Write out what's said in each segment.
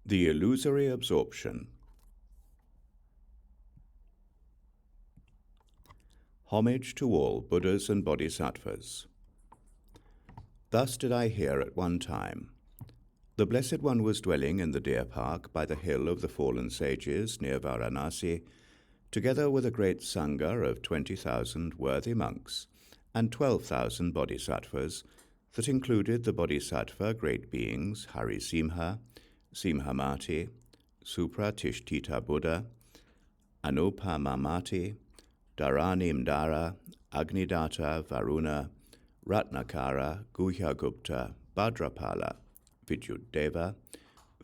The Illusory Absorption. Homage to all Buddhas and Bodhisattvas. Thus did I hear at one time. The Blessed One was dwelling in the deer park by the hill of the fallen sages near Varanasi, together with a great sangha of 20,000 worthy monks and 12,000 bodhisattvas that included the bodhisattva great beings Harisimha, Simhamati, Supratishtita Buddha, Anupamamati, Dharanimdara, Agnidatta, Varuna, Ratnakara, Guhyagupta, Bhadrapala, Vidyudeva,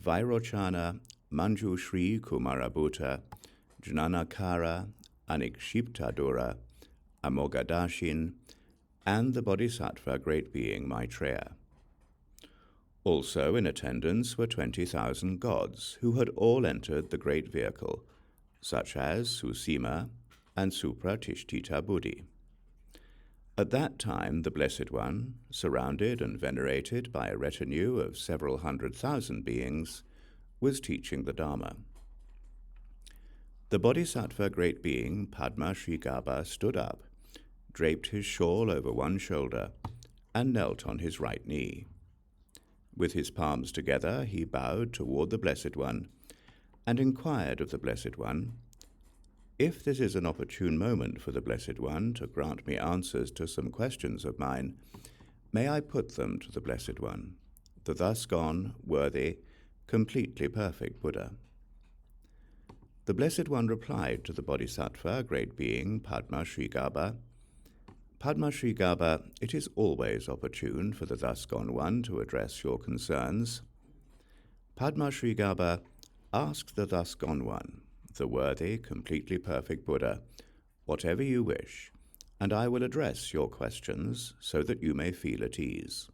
Vairochana, Manjushri Kumarabhuta, Jnanakara, Anikshiptadura, Amoghadashin, and the bodhisattva great being Maitreya. Also in attendance were 20,000 gods, who had all entered the great vehicle, such as Susima and Supratishtita Buddhi. At that time the Blessed One, surrounded and venerated by a retinue of several 100,000 beings, was teaching the Dharma. The bodhisattva great being Padma Shrigabha stood up, draped his shawl over one shoulder, and knelt on his right knee. With his palms together he bowed toward the Blessed One, and inquired of the Blessed One, "If this is an opportune moment for the Blessed One to grant me answers to some questions of mine, may I put them to the Blessed One, the thus gone, worthy, completely perfect Buddha?" The Blessed One replied to the Bodhisattva great being Padma Shrigabha, "Padma Shrigabha, it is always opportune for the thus gone one to address your concerns. Padma Shrigabha, ask the thus gone one, the worthy, completely perfect Buddha, whatever you wish, and I will address your questions so that you may feel at ease."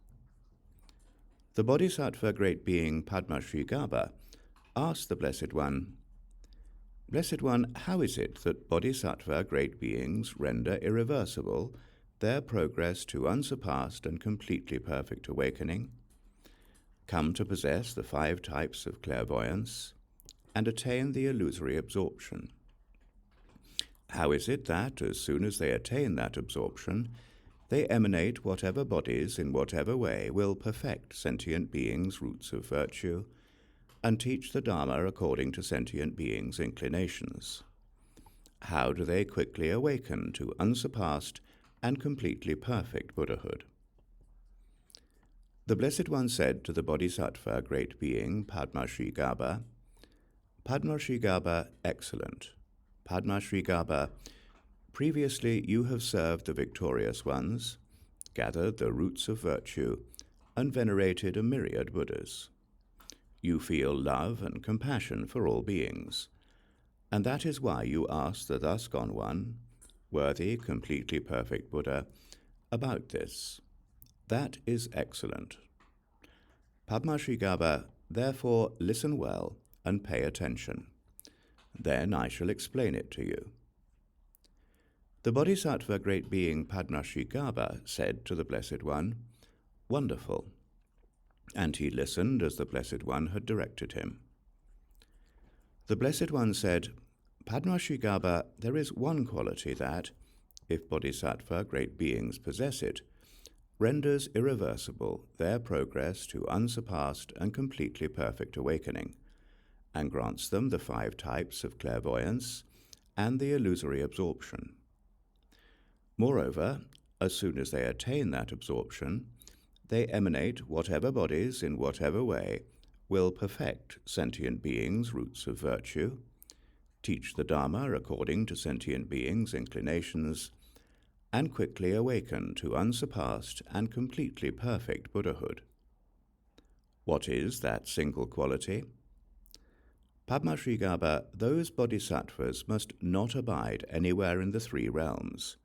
The Bodhisattva great being Padma Shrigabha asked the Blessed One, "Blessed One, how is it that Bodhisattva great beings render irreversible their progress to unsurpassed and completely perfect awakening, come to possess the 5 types of clairvoyance, and attain the illusory absorption? How is it that, as soon as they attain that absorption, they emanate whatever bodies in whatever way will perfect sentient beings' roots of virtue, and teach the Dharma according to sentient beings' inclinations? How do they quickly awaken to unsurpassed and completely perfect Buddhahood?" The Blessed One said to the Bodhisattva great being Padma Shrigabha, "Padma Shrigabha, excellent. Padma Shrigabha, previously you have served the victorious ones, gathered the roots of virtue, and venerated a myriad Buddhas. You feel love and compassion for all beings, and that is why you ask the thus gone one, worthy, completely perfect Buddha, about this. That is excellent. Padma Shrigabha, therefore listen well and pay attention. Then I shall explain it to you." The Bodhisattva great being Padma Shrigabha said to the Blessed One, "Wonderful," and he listened as the Blessed One had directed him. The Blessed One said, "Padma Shrigabha, there is one quality that, if bodhisattva great beings possess it, renders irreversible their progress to unsurpassed and completely perfect awakening, and grants them the 5 types of clairvoyance and the illusory absorption. Moreover, as soon as they attain that absorption, they emanate whatever bodies in whatever way will perfect sentient beings' roots of virtue, teach the Dharma according to sentient beings' inclinations, and quickly awaken to unsurpassed and completely perfect Buddhahood. What is that single quality? Padma Shrigabha, those bodhisattvas must not abide anywhere in the 3 realms,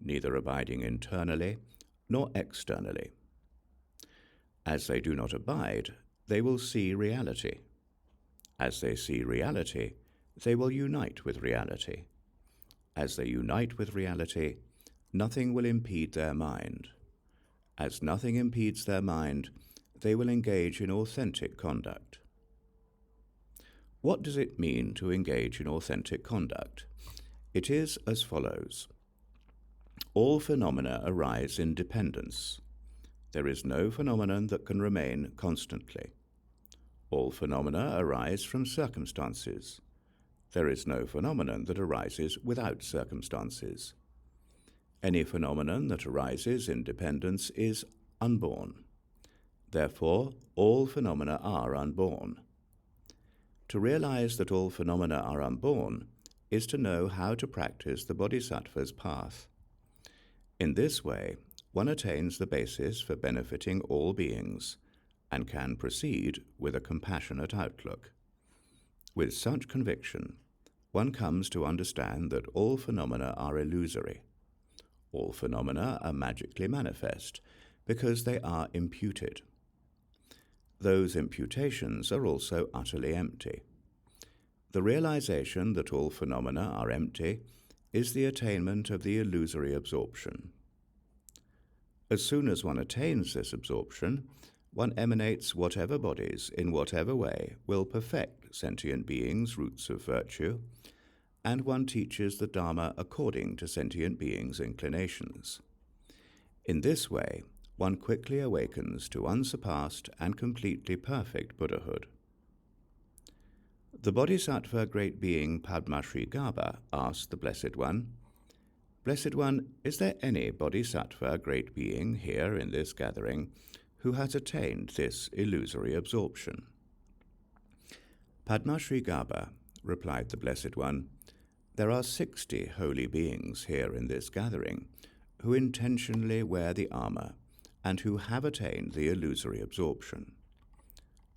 neither abiding internally nor externally. As they do not abide, they will see reality. As they see reality, they will unite with reality. As they unite with reality, nothing will impede their mind. As nothing impedes their mind, they will engage in authentic conduct. What does it mean to engage in authentic conduct? It is as follows. All phenomena arise in dependence. There is no phenomenon that can remain constantly. All phenomena arise from circumstances. There is no phenomenon that arises without circumstances. Any phenomenon that arises in dependence is unborn. Therefore, all phenomena are unborn. To realize that all phenomena are unborn is to know how to practice the bodhisattva's path. In this way, one attains the basis for benefiting all beings and can proceed with a compassionate outlook. With such conviction, one comes to understand that all phenomena are illusory. All phenomena are magically manifest because they are imputed. Those imputations are also utterly empty. The realization that all phenomena are empty is the attainment of the illusory absorption. As soon as one attains this absorption, one emanates whatever bodies, in whatever way, will perfect sentient beings' roots of virtue, and one teaches the Dharma according to sentient beings' inclinations. In this way, one quickly awakens to unsurpassed and completely perfect Buddhahood. The Bodhisattva Great Being Padmashrigāba asked the Blessed One, "Blessed One, is there any Bodhisattva Great Being here in this gathering who has attained this illusory absorption?" "Padmashrigāba," replied the Blessed One, "there are 60 holy beings here in this gathering who intentionally wear the armor and who have attained the illusory absorption.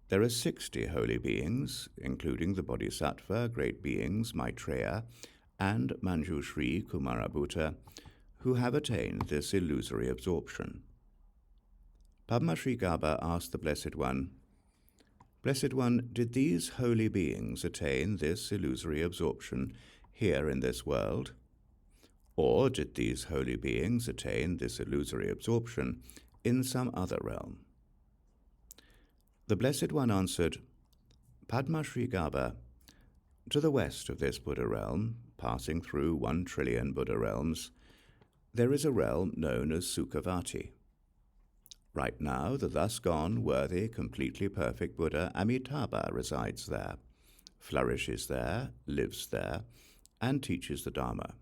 There are 60 holy beings, including the Bodhisattva Great Beings Maitreya and Manjushri Kumarabhuta, who have attained this illusory absorption." Padmashrigāba asked the Blessed One, "Blessed One, did these holy beings attain this illusory absorption here in this world? Or did these holy beings attain this illusory absorption in some other realm?" The Blessed One answered, "Padmashrigāba, to the west of this Buddha realm, passing through 1 trillion Buddha realms, there is a realm known as Sukhāvatī. Right now, the thus gone, worthy, completely perfect Buddha Amitābha resides there, flourishes there, lives there, and teaches the Dharma.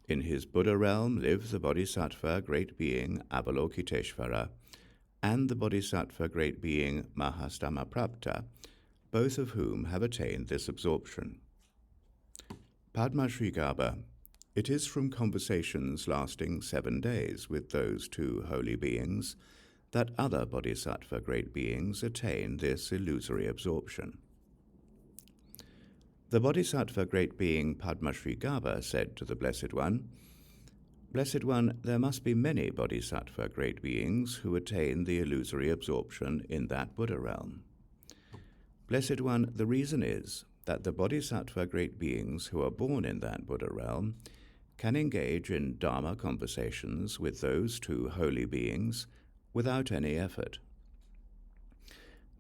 In his Buddha realm live the Bodhisattva Great Being Avalokiteśvara and the Bodhisattva Great Being Mahāsthāmaprāpta, both of whom have attained this absorption. Padmashrigāba, it is from conversations lasting 7 days with those two holy beings that other Bodhisattva Great Beings attain this illusory absorption." The Bodhisattva Great Being Padmashrigāba said to the Blessed One, "Blessed One, there must be many Bodhisattva Great Beings who attain the illusory absorption in that Buddha realm. Blessed One, the reason is that the Bodhisattva Great Beings who are born in that Buddha realm can engage in Dharma conversations with those two holy beings without any effort."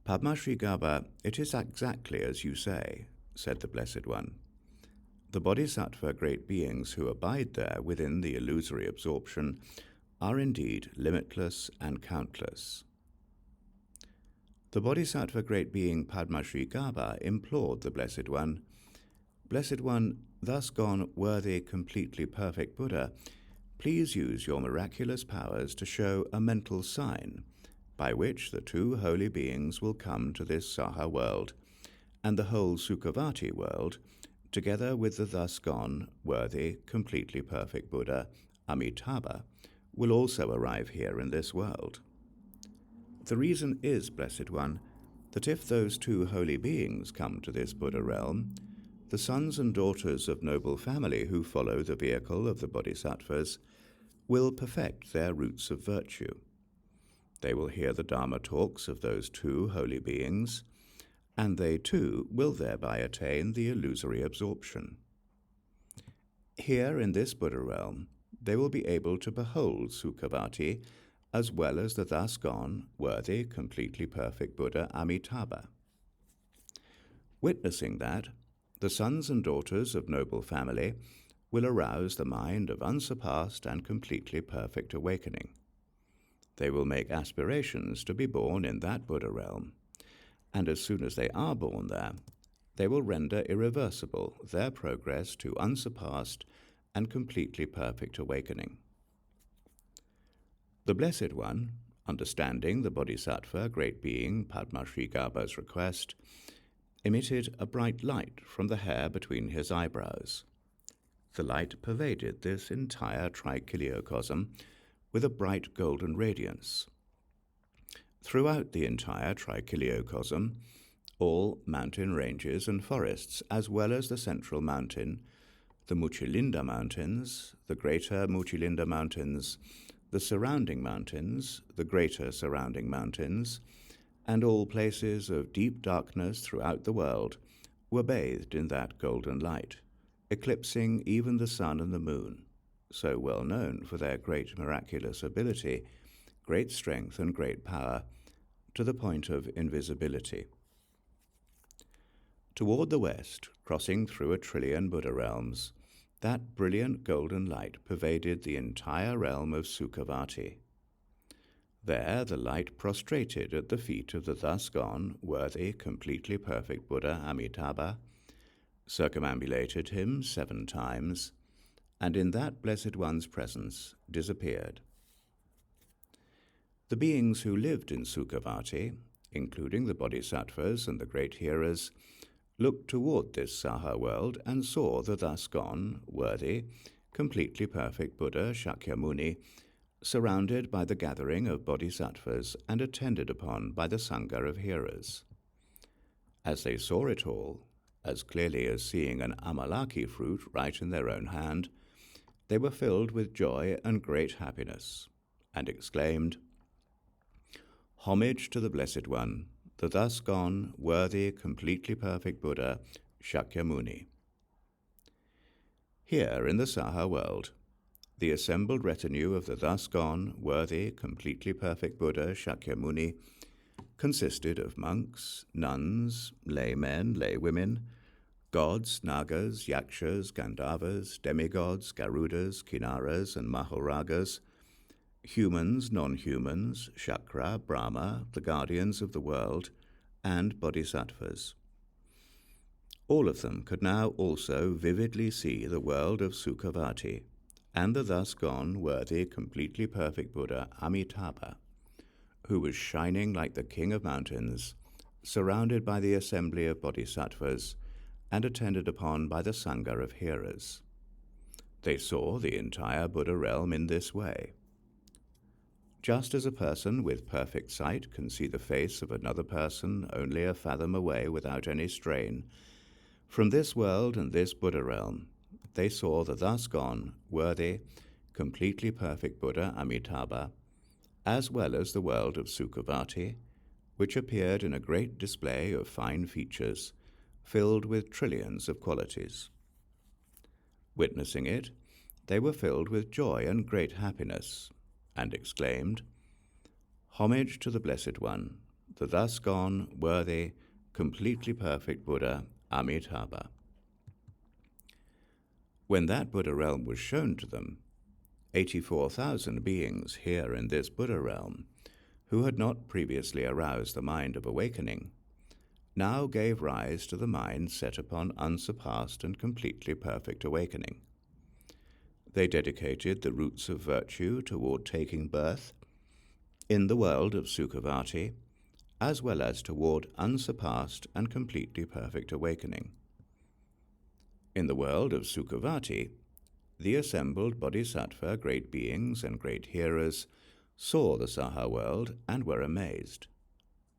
"Padmashrigāba, it is exactly as you say," said the Blessed One. "The Bodhisattva Great Beings who abide there within the illusory absorption are indeed limitless and countless." The Bodhisattva Great Being Padmashrigāba implored the Blessed One, "Blessed One, thus gone worthy, completely perfect Buddha, please use your miraculous powers to show a mental sign by which the two holy beings will come to this Saha world, and the whole Sukhāvatī world, together with the thus gone, worthy, completely perfect Buddha, Amitābha, will also arrive here in this world. The reason is, Blessed One, that if those two holy beings come to this Buddha realm, the sons and daughters of noble family who follow the vehicle of the Bodhisattvas will perfect their roots of virtue. They will hear the Dharma talks of those two holy beings, and they too will thereby attain the illusory absorption. Here in this Buddha realm, they will be able to behold Sukhāvatī as well as the thus gone, worthy, completely perfect Buddha Amitābha. Witnessing that, the sons and daughters of noble family will arouse the mind of unsurpassed and completely perfect awakening. They will make aspirations to be born in that Buddha realm, and as soon as they are born there, they will render irreversible their progress to unsurpassed and completely perfect awakening. The Blessed One, understanding the Bodhisattva great being Padma Sri Gaba's request, emitted a bright light from the hair between his eyebrows. The light pervaded this entire trichiliocosm with a bright golden radiance. Throughout the entire trichiliocosm, all mountain ranges and forests, as well as the central mountain, the Muchilinda Mountains, the greater Muchilinda Mountains, the surrounding mountains, the greater surrounding mountains, and all places of deep darkness throughout the world were bathed in that golden light, eclipsing even the sun and the moon, so well known for their great miraculous ability, great strength and great power, to the point of invisibility. Toward the west, crossing through 1,000,000,000 Buddha realms, that brilliant golden light pervaded the entire realm of Sukhāvatī. There the light prostrated at the feet of the thus gone, worthy, completely perfect Buddha Amitābha, circumambulated him 7 times, and in that Blessed One's presence disappeared. The beings who lived in Sukhāvatī, including the bodhisattvas and the great hearers, looked toward this Saha world and saw the thus gone, worthy, completely perfect Buddha Śākyamuni, surrounded by the gathering of bodhisattvas and attended upon by the Sangha of hearers. As they saw it all, as clearly as seeing an amalaki fruit right in their own hand, they were filled with joy and great happiness, and exclaimed, "Homage to the Blessed One, the thus gone, worthy, completely perfect Buddha Śākyamuni." Here in the Saha world, the assembled retinue of the thus gone, worthy, completely perfect Buddha Śākyamuni consisted of monks, nuns, laymen, laywomen, gods, nagas, yakshas, gandharvas, demigods, garudas, kinnaras, and mahoragas, humans, non-humans, Shakra, Brahma, the guardians of the world, and bodhisattvas. All of them could now also vividly see the world of Sukhāvatī and the thus gone, worthy, completely perfect Buddha Amitābha, who was shining like the king of mountains, surrounded by the assembly of bodhisattvas and attended upon by the Sangha of hearers. They saw the entire Buddha realm in this way. Just as a person with perfect sight can see the face of another person only a fathom away without any strain, from this world and this Buddha realm, they saw the thus gone, worthy, completely perfect Buddha Amitābha, as well as the world of Sukhāvatī, which appeared in a great display of fine features, filled with trillions of qualities. Witnessing it, they were filled with joy and great happiness, and exclaimed, "Homage to the Blessed One, the thus gone, worthy, completely perfect Buddha Amitābha." When that Buddha realm was shown to them, 84,000 beings here in this Buddha realm, who had not previously aroused the mind of awakening, now gave rise to the mind set upon unsurpassed and completely perfect awakening. They dedicated the roots of virtue toward taking birth in the world of Sukhāvatī, as well as toward unsurpassed and completely perfect awakening. In the world of Sukhāvatī, the assembled bodhisattva great beings and great hearers saw the Saha world and were amazed.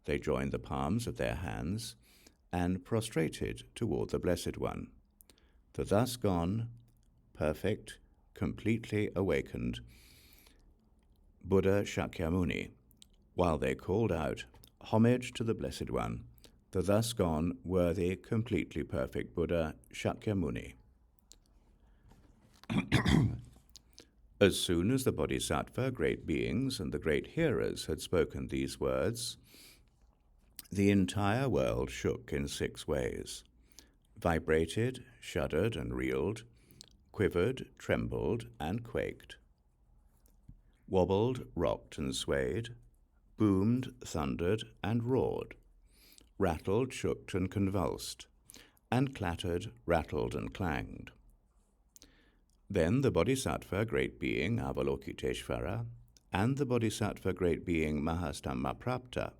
They joined the palms of their hands and prostrated toward the Blessed One, the thus gone, perfect, completely awakened Buddha Śākyamuni, while they called out, "Homage to the Blessed One, the thus gone, worthy, completely perfect Buddha Śākyamuni." As soon as the bodhisattva great beings and the great hearers had spoken these words, The entire world shook in 6 ways, vibrated, shuddered and reeled, quivered, trembled and quaked, wobbled, rocked and swayed, boomed, thundered and roared, rattled, shook and convulsed, and clattered, rattled and clanged. Then the Bodhisattva Great Being Avalokiteśvara and the Bodhisattva Great Being Mahāsthāmaprāpta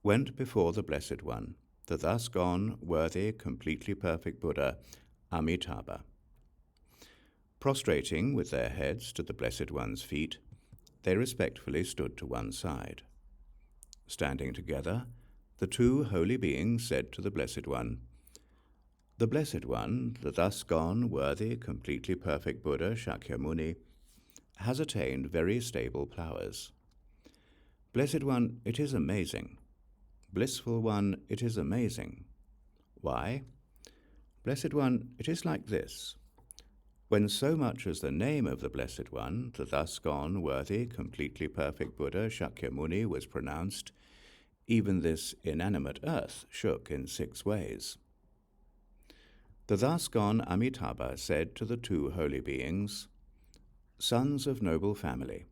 went before the Blessed One, the thus gone, worthy, completely perfect Buddha Amitābha. Prostrating with their heads to the Blessed One's feet, they respectfully stood to one side. Standing together, the 2 holy beings said to the Blessed One, "The Blessed One, the thus gone, worthy, completely perfect Buddha Śākyamuni, has attained very stable powers. Blessed One, it is amazing. Blissful One, it is amazing. Why? Blessed One, it is like this. When so much as the name of the Blessed One, the thus gone, worthy, completely perfect Buddha Śākyamuni was pronounced, even this inanimate earth shook in 6 ways. The thus gone Amitābha said to the 2 holy beings, "Sons of noble family,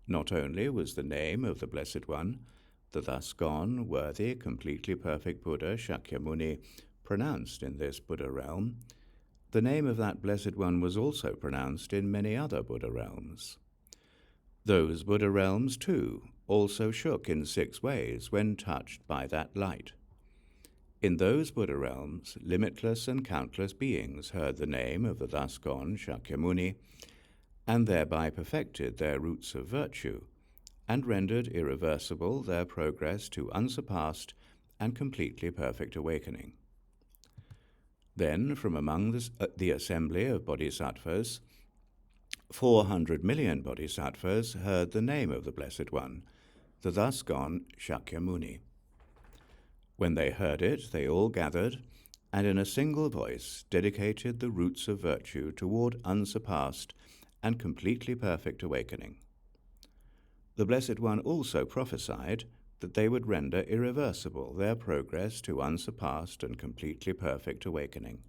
not only was the name of the Blessed One, the thus gone, worthy, completely perfect Buddha Śākyamuni, pronounced in this Buddha realm, the name of that Blessed One was also pronounced in many other Buddha realms. Those Buddha realms, too, also shook in 6 ways when touched by that light. In those Buddha realms, limitless and countless beings heard the name of the thus gone Śākyamuni, and thereby perfected their roots of virtue, and rendered irreversible their progress to unsurpassed and completely perfect awakening. Then, from among the assembly of bodhisattvas, 400 million bodhisattvas heard the name of the Blessed One, the thus gone Śākyamuni. When they heard it, they all gathered, and in a single voice dedicated the roots of virtue toward unsurpassed and completely perfect awakening. The Blessed One also prophesied that they would render irreversible their progress to unsurpassed and completely perfect awakening.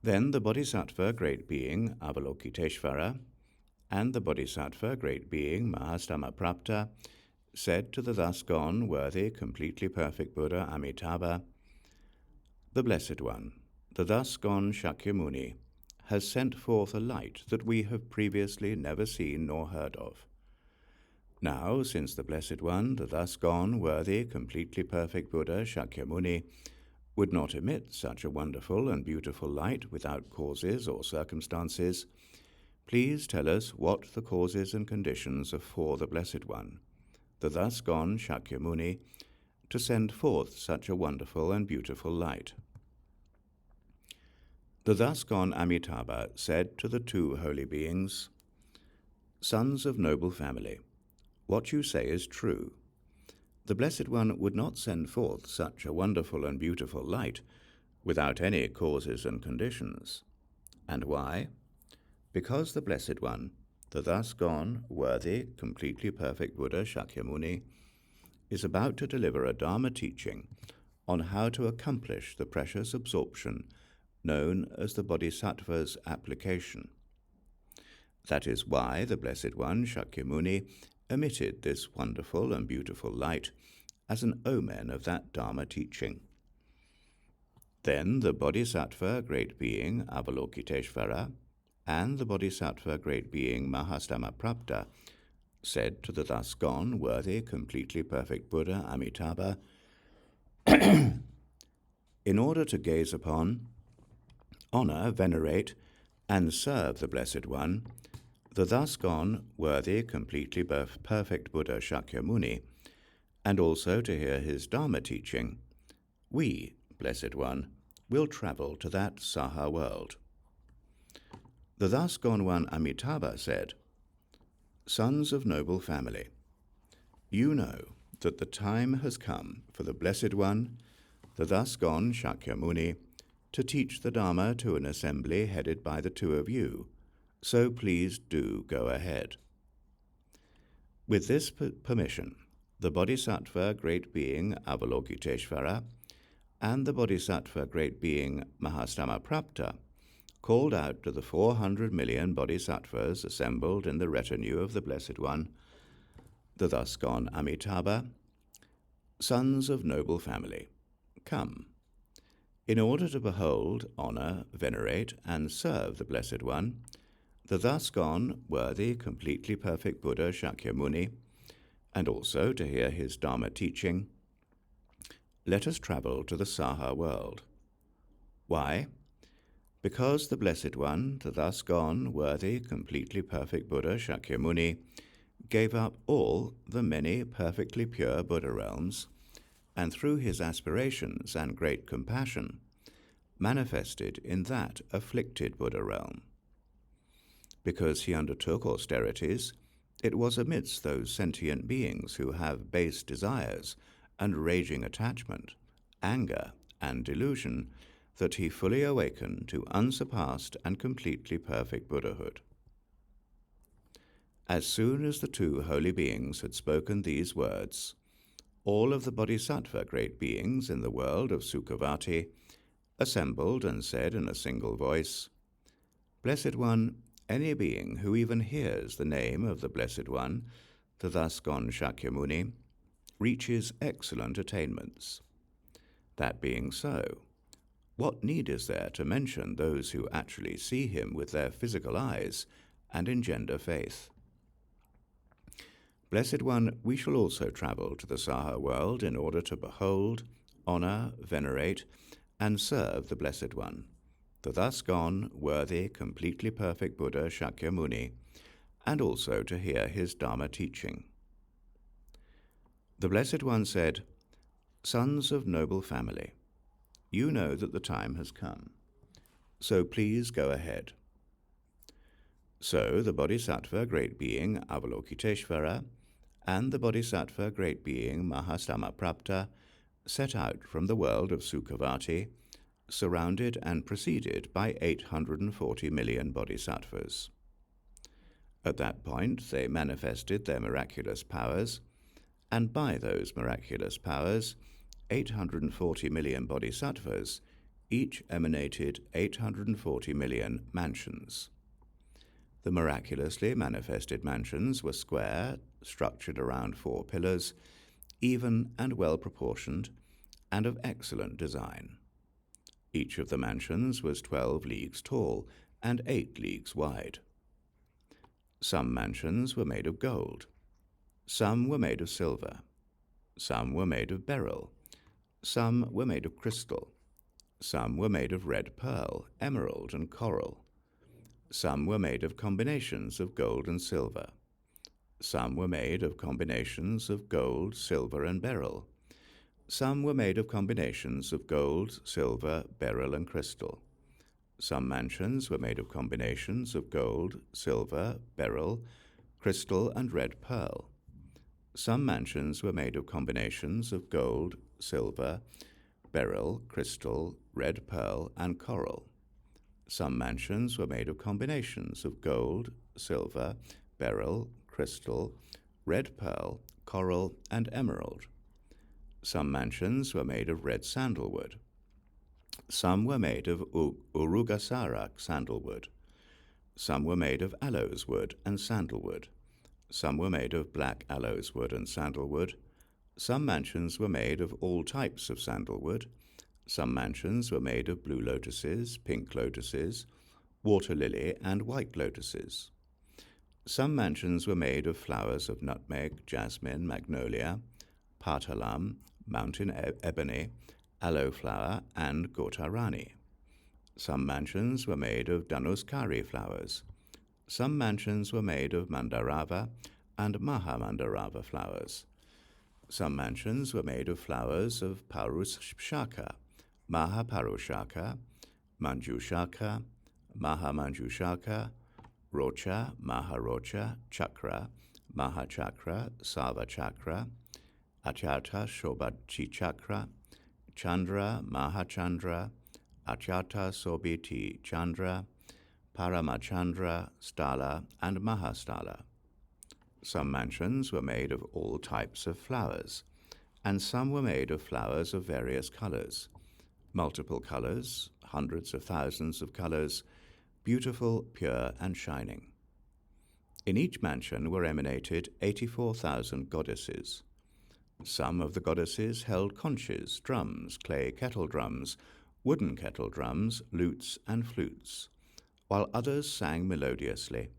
Then the Bodhisattva Great Being Avalokiteśvara and the Bodhisattva Great Being Mahāsthāmaprāpta said to the thus gone, worthy, completely perfect Buddha Amitābha, "The Blessed One, the thus gone Śākyamuni, has sent forth a light that we have previously never seen nor heard of. Now, since the Blessed One, the thus gone, worthy, completely perfect Buddha Śākyamuni, would not emit such a wonderful and beautiful light without causes or circumstances, please tell us what the causes and conditions are for the Blessed One, the thus gone Śākyamuni, to send forth such a wonderful and beautiful light." The thus gone Amitābha said to the 2 holy beings, "Sons of noble family, what you say is true. The Blessed One would not send forth such a wonderful and beautiful light without any causes and conditions. And why? Because the Blessed One, the thus gone, worthy, completely perfect Buddha Śākyamuni, is about to deliver a Dharma teaching on how to accomplish the precious absorption known as the Bodhisattva's application. That is why the Blessed One, Śākyamuni, emitted this wonderful and beautiful light as an omen of that Dharma teaching." Then the Bodhisattva Great Being Avalokiteśvara and the Bodhisattva Great Being Mahāsthāmaprāpta said to the thus gone, worthy, completely perfect Buddha Amitābha, "In order to gaze upon, honor, venerate, and serve the Blessed One, the thus gone, worthy, completely perfect Buddha Śākyamuni, and also to hear his Dharma teaching, we, Blessed One, will travel to that Saha world." The thus gone one Amitābha said, "Sons of noble family, you know that the time has come for the Blessed One, the thus gone Śākyamuni, to teach the Dharma to an assembly headed by the 2 of you, so please do go ahead." With this permission, the Bodhisattva Great Being Avalokiteśvara and the Bodhisattva Great Being Mahāsthāmaprāpta called out to the 400 million bodhisattvas assembled in the retinue of the Blessed One, the thus gone Amitābha, sons of noble family, come, in order to behold, honor, venerate, and serve the Blessed One, the thus gone, worthy, completely perfect Buddha Śākyamuni, and also to hear his Dharma teaching. Let us travel to the Saha world. Why? Because the Blessed One, the thus gone, worthy, completely perfect Buddha Śākyamuni, gave up all the many perfectly pure Buddha realms, and through his aspirations and great compassion, manifested in that afflicted Buddha realm. Because he undertook austerities, it was amidst those sentient beings who have base desires and raging attachment, anger and delusion, that he fully awakened to unsurpassed and completely perfect Buddhahood. As soon as the two holy beings had spoken these words, all of the bodhisattva great beings in the world of Sukhāvatī assembled and said in a single voice, Blessed One, any being who even hears the name of the Blessed One, the thus gone Śākyamuni, reaches excellent attainments. That being so, what need is there to mention those who actually see him with their physical eyes and engender faith? Blessed One, we shall also travel to the Saha world in order to behold, honor, venerate, and serve the Blessed One, the thus gone, worthy, completely perfect Buddha Śākyamuni, and also to hear his Dharma teaching. The Blessed One said, Sons of noble family, you know that the time has come, so please go ahead. So the Bodhisattva Great Being Avalokiteśvara and the Bodhisattva Great Being Mahāsthāmaprāpta set out from the world of Sukhāvatī, surrounded and preceded by 840 million bodhisattvas. At that point they manifested their miraculous powers, and by those miraculous powers 840 million bodhisattvas each emanated 840 million mansions. The miraculously manifested mansions were square, structured around 4 pillars, even and well proportioned, and of excellent design. Each of the mansions was 12 leagues tall and 8 leagues wide. Some mansions were made of gold, some were made of silver, some were made of beryl, some were made of crystal, some were made of red pearl, emerald, and coral. Some were made of combinations of gold and silver. Some were made of combinations of gold, silver, and beryl. Some were made of combinations of gold, silver, beryl, and crystal. Some mansions were made of combinations of gold, silver, beryl, crystal, and red pearl. Some mansions were made of combinations of gold, silver, beryl, crystal, red pearl, and coral. Some mansions were made of combinations of gold, silver, beryl, crystal, red pearl, coral, and emerald. Some mansions were made of red sandalwood. Some were made of urugasara sandalwood. Some were made of aloes wood and sandalwood. Some were made of black aloes wood and sandalwood. Some mansions were made of all types of sandalwood. Some mansions were made of blue lotuses, pink lotuses, water lily, and white lotuses. Some mansions were made of flowers of nutmeg, jasmine, magnolia, patalam, mountain ebony, aloe flower, and gotarani. Some mansions were made of dhanuskari flowers. Some mansions were made of mandarava and mahamandarava flowers. Some mansions were made of flowers of parushaka, mahaparushaka, manjushaka, mahamanjushaka, rocha, maharocha, chakra, mahachakra, sarvachakra, achyata shobhachi chakra, chandra, mahachandra, achyata sobhiti chandra, paramachandra, sthala, and mahasthala. Some mansions were made of all types of flowers, and some were made of flowers of various colors, multiple colors, hundreds of thousands of colors, beautiful, pure, and shining. In each mansion were emanated 84,000 goddesses. Some of the goddesses held conches, drums, clay kettle drums, wooden kettle drums, lutes, and flutes, while others sang melodiously,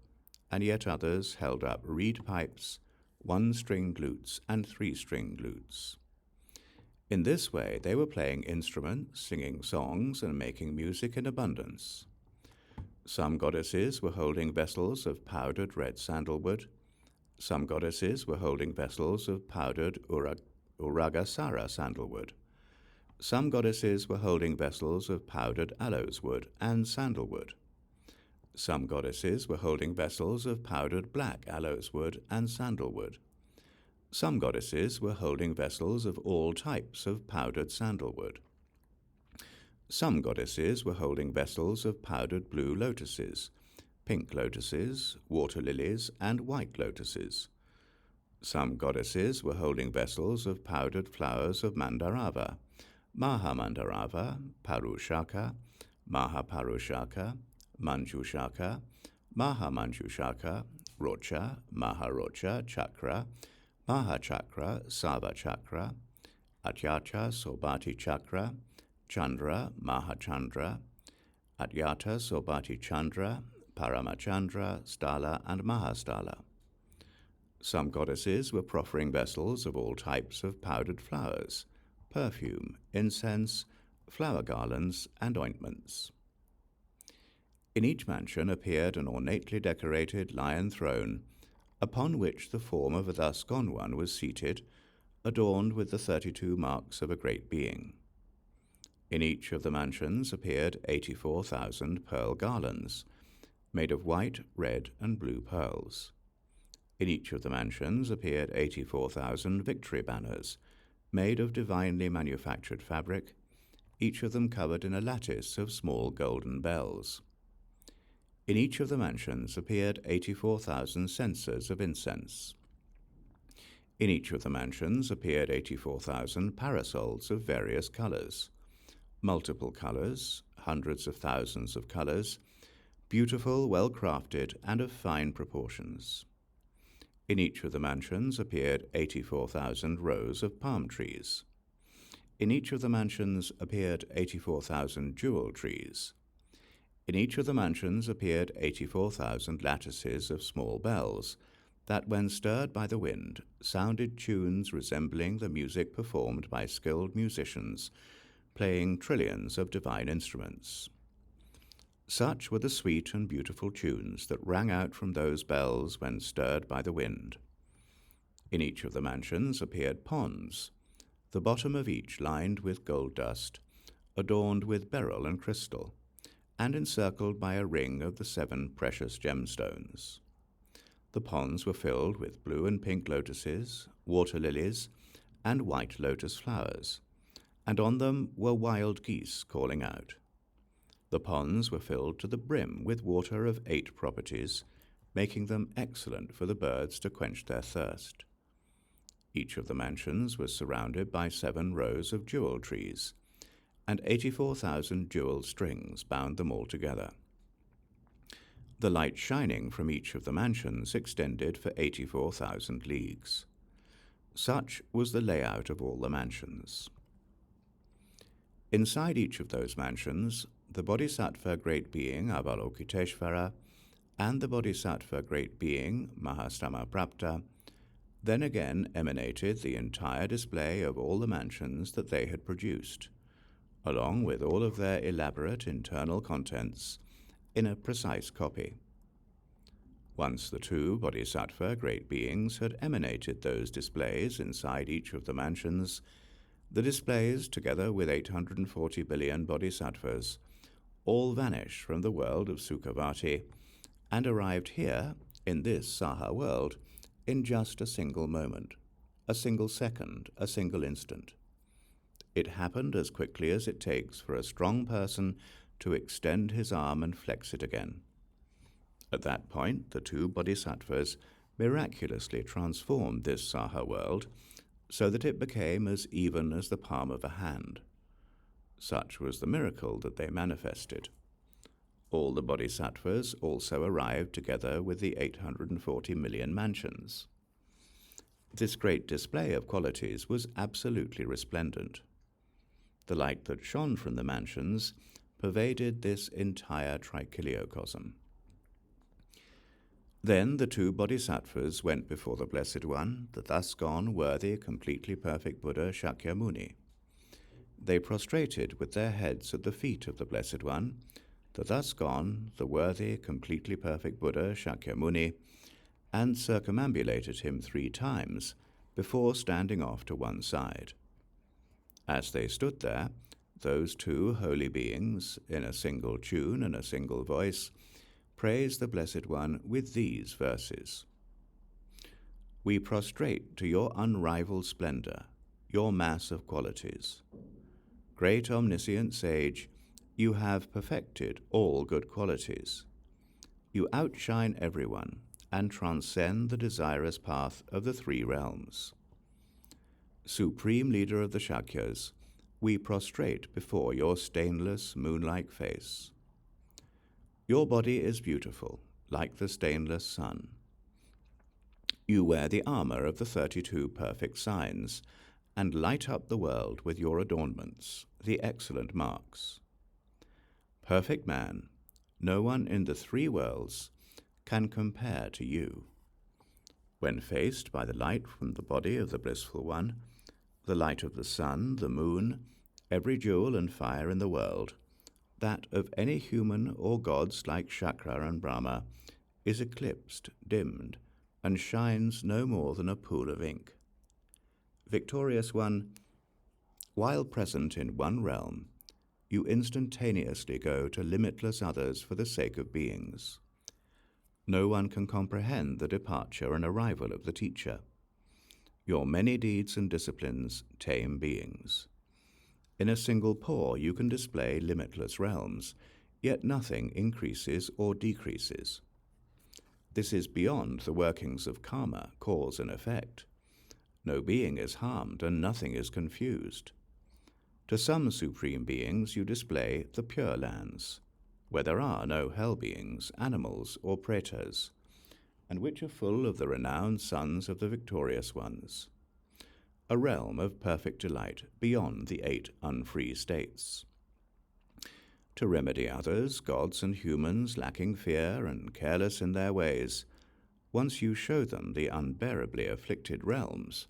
and yet others held up reed pipes, one-stringed lutes, and three-stringed lutes. In this way they were playing instruments, singing songs, and making music in abundance. Some goddesses were holding vessels of powdered red sandalwood. Some goddesses were holding vessels of powdered Uragasara sandalwood. Some goddesses were holding vessels of powdered aloes wood and sandalwood. Some goddesses were holding vessels of powdered black aloes wood and sandalwood. Some goddesses were holding vessels of all types of powdered sandalwood. Some goddesses were holding vessels of powdered blue lotuses, pink lotuses, water lilies, and white lotuses. Some goddesses were holding vessels of powdered flowers of Mandarava, Mahamandarava, Parushaka, Mahaparushaka, Manjushaka, Mahamanjushaka, Rocha, Maharocha, Chakra, Mahachakra, Savachakra, Atyata Sobhati Chakra, Chandra, Mahachandra, Adyata Sobhati Chandra, Paramachandra, Sthala, and Mahasthala. Some goddesses were proffering vessels of all types of powdered flowers, perfume, incense, flower garlands, and ointments. In each mansion appeared an ornately decorated lion throne, upon which the form of a thus gone one was seated, adorned with the 32 marks of a great being. In each of the mansions appeared 84,000 pearl garlands, made of white, red, and blue pearls. In each of the mansions appeared 84,000 victory banners, made of divinely manufactured fabric, each of them covered in a lattice of small golden bells. In each of the mansions appeared 84,000 censers of incense. In each of the mansions appeared 84,000 parasols of various colors, multiple colors, hundreds of thousands of colors, beautiful, well-crafted, and of fine proportions. In each of the mansions appeared 84,000 rows of palm trees. In each of the mansions appeared 84,000 jewel trees. In each of the mansions appeared 84,000 lattices of small bells that, when stirred by the wind, sounded tunes resembling the music performed by skilled musicians, playing trillions of divine instruments. Such were the sweet and beautiful tunes that rang out from those bells when stirred by the wind. In each of the mansions appeared ponds, the bottom of each lined with gold dust, adorned with beryl and crystal, and encircled by a ring of the 7 precious gemstones. The ponds were filled with blue and pink lotuses, water lilies, and white lotus flowers, and on them were wild geese calling out. The ponds were filled to the brim with water of 8 properties, making them excellent for the birds to quench their thirst. Each of the mansions was surrounded by 7 rows of jewel trees, and 84,000 jewel strings bound them all together. The light shining from each of the mansions extended for 84,000 leagues. Such was the layout of all the mansions. Inside each of those mansions, the Bodhisattva Great Being Avalokiteśvara and the Bodhisattva Great Being Mahāsthāmaprāpta then again emanated the entire display of all the mansions that they had produced, along with all of their elaborate internal contents, in a precise copy. Once the 2 Bodhisattva Great Beings had emanated those displays inside each of the mansions, the displays, together with 840 billion bodhisattvas, all vanished from the world of Sukhāvatī and arrived here, in this Saha world, in just a single moment, a single second, a single instant. It happened as quickly as it takes for a strong person to extend his arm and flex it again. At that point, the 2 bodhisattvas miraculously transformed this Saha world so that it became as even as the palm of a hand. Such was the miracle that they manifested. All the bodhisattvas also arrived together with the 840 million mansions. This great display of qualities was absolutely resplendent. The light that shone from the mansions pervaded this entire trichiliocosm. Then the two bodhisattvas went before the Blessed One, the thus gone, worthy, completely perfect Buddha Śākyamuni. They prostrated with their heads at the feet of the Blessed One, the thus gone, the worthy, completely perfect Buddha Śākyamuni, and circumambulated him 3 times before standing off to one side. As they stood there, those two holy beings, in a single tune and a single voice, praised the Blessed One with these verses. We prostrate to your unrivaled splendor, your mass of qualities. Great omniscient sage, you have perfected all good qualities. You outshine everyone and transcend the desirous path of the 3 realms. Supreme leader of the Shakyas, we prostrate before your stainless, moon-like face. Your body is beautiful, like the stainless sun. You wear the armor of the 32 perfect signs, and light up the world with your adornments, the excellent marks. Perfect man, no one in the 3 worlds can compare to you. When faced by the light from the body of the blissful one, the light of the sun, the moon, every jewel and fire in the world, that of any human or gods like Chakra and Brahma, is eclipsed, dimmed, and shines no more than a pool of ink. Victorious one, while present in one realm, you instantaneously go to limitless others for the sake of beings. No one can comprehend the departure and arrival of the teacher. Your many deeds and disciplines tame beings. In a single pore you can display limitless realms, yet nothing increases or decreases. This is beyond the workings of karma, cause and effect. No being is harmed and nothing is confused. To some supreme beings you display the pure lands, where there are no hell beings, animals, or pretas, and which are full of the renowned sons of the victorious ones. A realm of perfect delight beyond the 8 unfree states. To remedy others, gods and humans lacking fear and careless in their ways, once you show them the unbearably afflicted realms,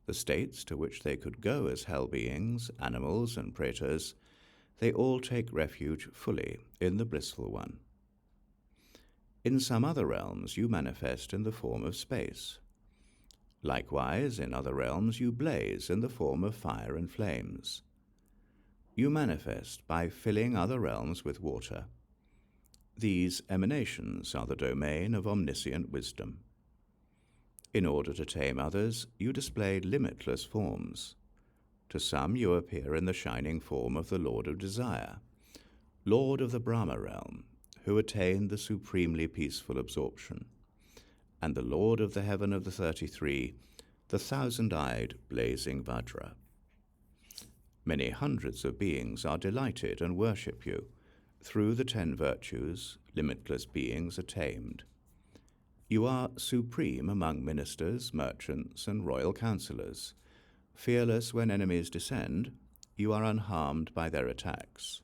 the states to which they could go as hell beings, animals, and pretas, they all take refuge fully in the blissful one. In some other realms you manifest in the form of space. Likewise, in other realms you blaze in the form of fire and flames. You manifest by filling other realms with water. These emanations are the domain of omniscient wisdom. In order to tame others, you display limitless forms. To some you appear in the shining form of the Lord of Desire, Lord of the Brahma realm, who attained the supremely peaceful absorption, and the Lord of the Heaven of the 33, the 1,000-eyed blazing Vajra. Many hundreds of beings are delighted and worship you. Through the 10 virtues, limitless beings are tamed. You are supreme among ministers, merchants, and royal counselors. Fearless when enemies descend, you are unharmed by their attacks.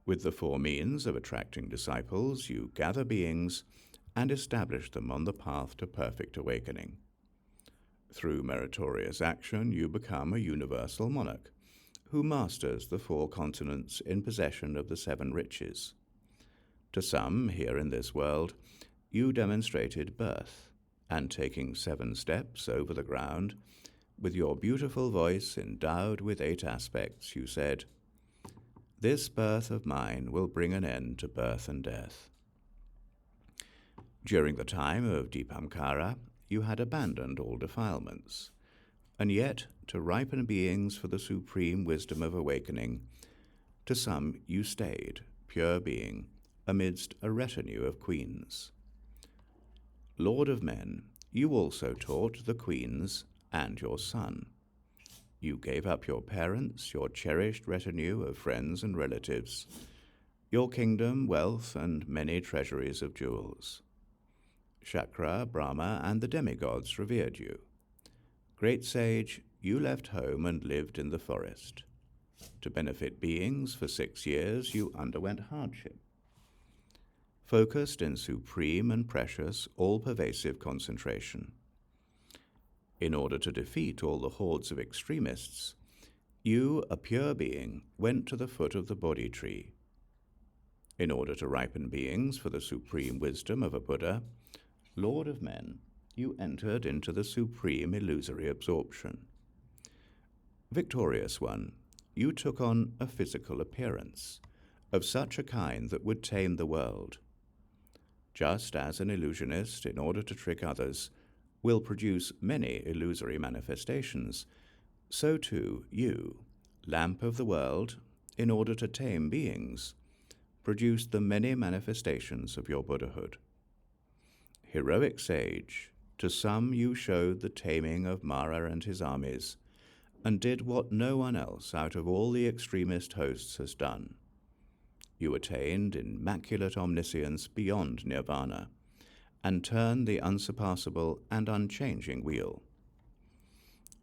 With the 4 means of attracting disciples, you gather beings and establish them on the path to perfect awakening. Through meritorious action, you become a universal monarch, who masters the 4 continents in possession of the 7 riches. To some, here in this world, you demonstrated birth, and taking 7 steps over the ground, with your beautiful voice endowed with 8 aspects, you said, "This birth of mine will bring an end to birth and death." During the time of Dipamkara, you had abandoned all defilements, and yet, to ripen beings for the supreme wisdom of awakening, to some you stayed, pure being, amidst a retinue of queens. Lord of men, you also taught the queens and your son. You gave up your parents, your cherished retinue of friends and relatives, your kingdom, wealth, and many treasuries of jewels. Shakra, Brahma, and the demigods revered you. Great sage, you left home and lived in the forest. To benefit beings for 6 years, you underwent hardship. Focused in supreme and precious, all-pervasive concentration. In order to defeat all the hordes of extremists, you, a pure being, went to the foot of the Bodhi tree. In order to ripen beings for the supreme wisdom of a Buddha, Lord of men, you entered into the supreme illusory absorption. Victorious one, you took on a physical appearance, of such a kind that would tame the world. Just as an illusionist, in order to trick others, will produce many illusory manifestations, so too you, lamp of the world, in order to tame beings, produced the many manifestations of your Buddhahood. Heroic sage, to some you showed the taming of Mara and his armies, and did what no one else out of all the extremist hosts has done. You attained immaculate omniscience beyond nirvana, and turned the unsurpassable and unchanging wheel.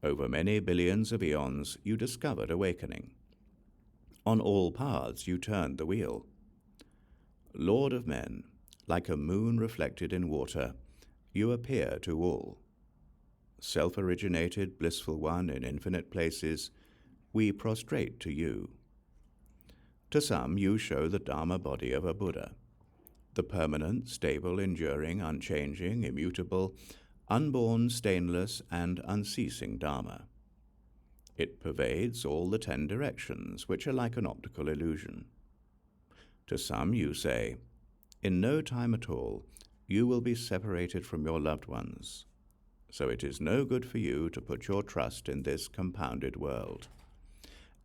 Over many billions of eons you discovered awakening. On all paths you turned the wheel. Lord of men, like a moon reflected in water, you appear to all. Self-originated, blissful one in infinite places, we prostrate to you. To some you show the Dharma body of a Buddha, the permanent, stable, enduring, unchanging, immutable, unborn, stainless, and unceasing Dharma. It pervades all the 10 directions, which are like an optical illusion. To some you say, in no time at all, you will be separated from your loved ones, so it is no good for you to put your trust in this compounded world.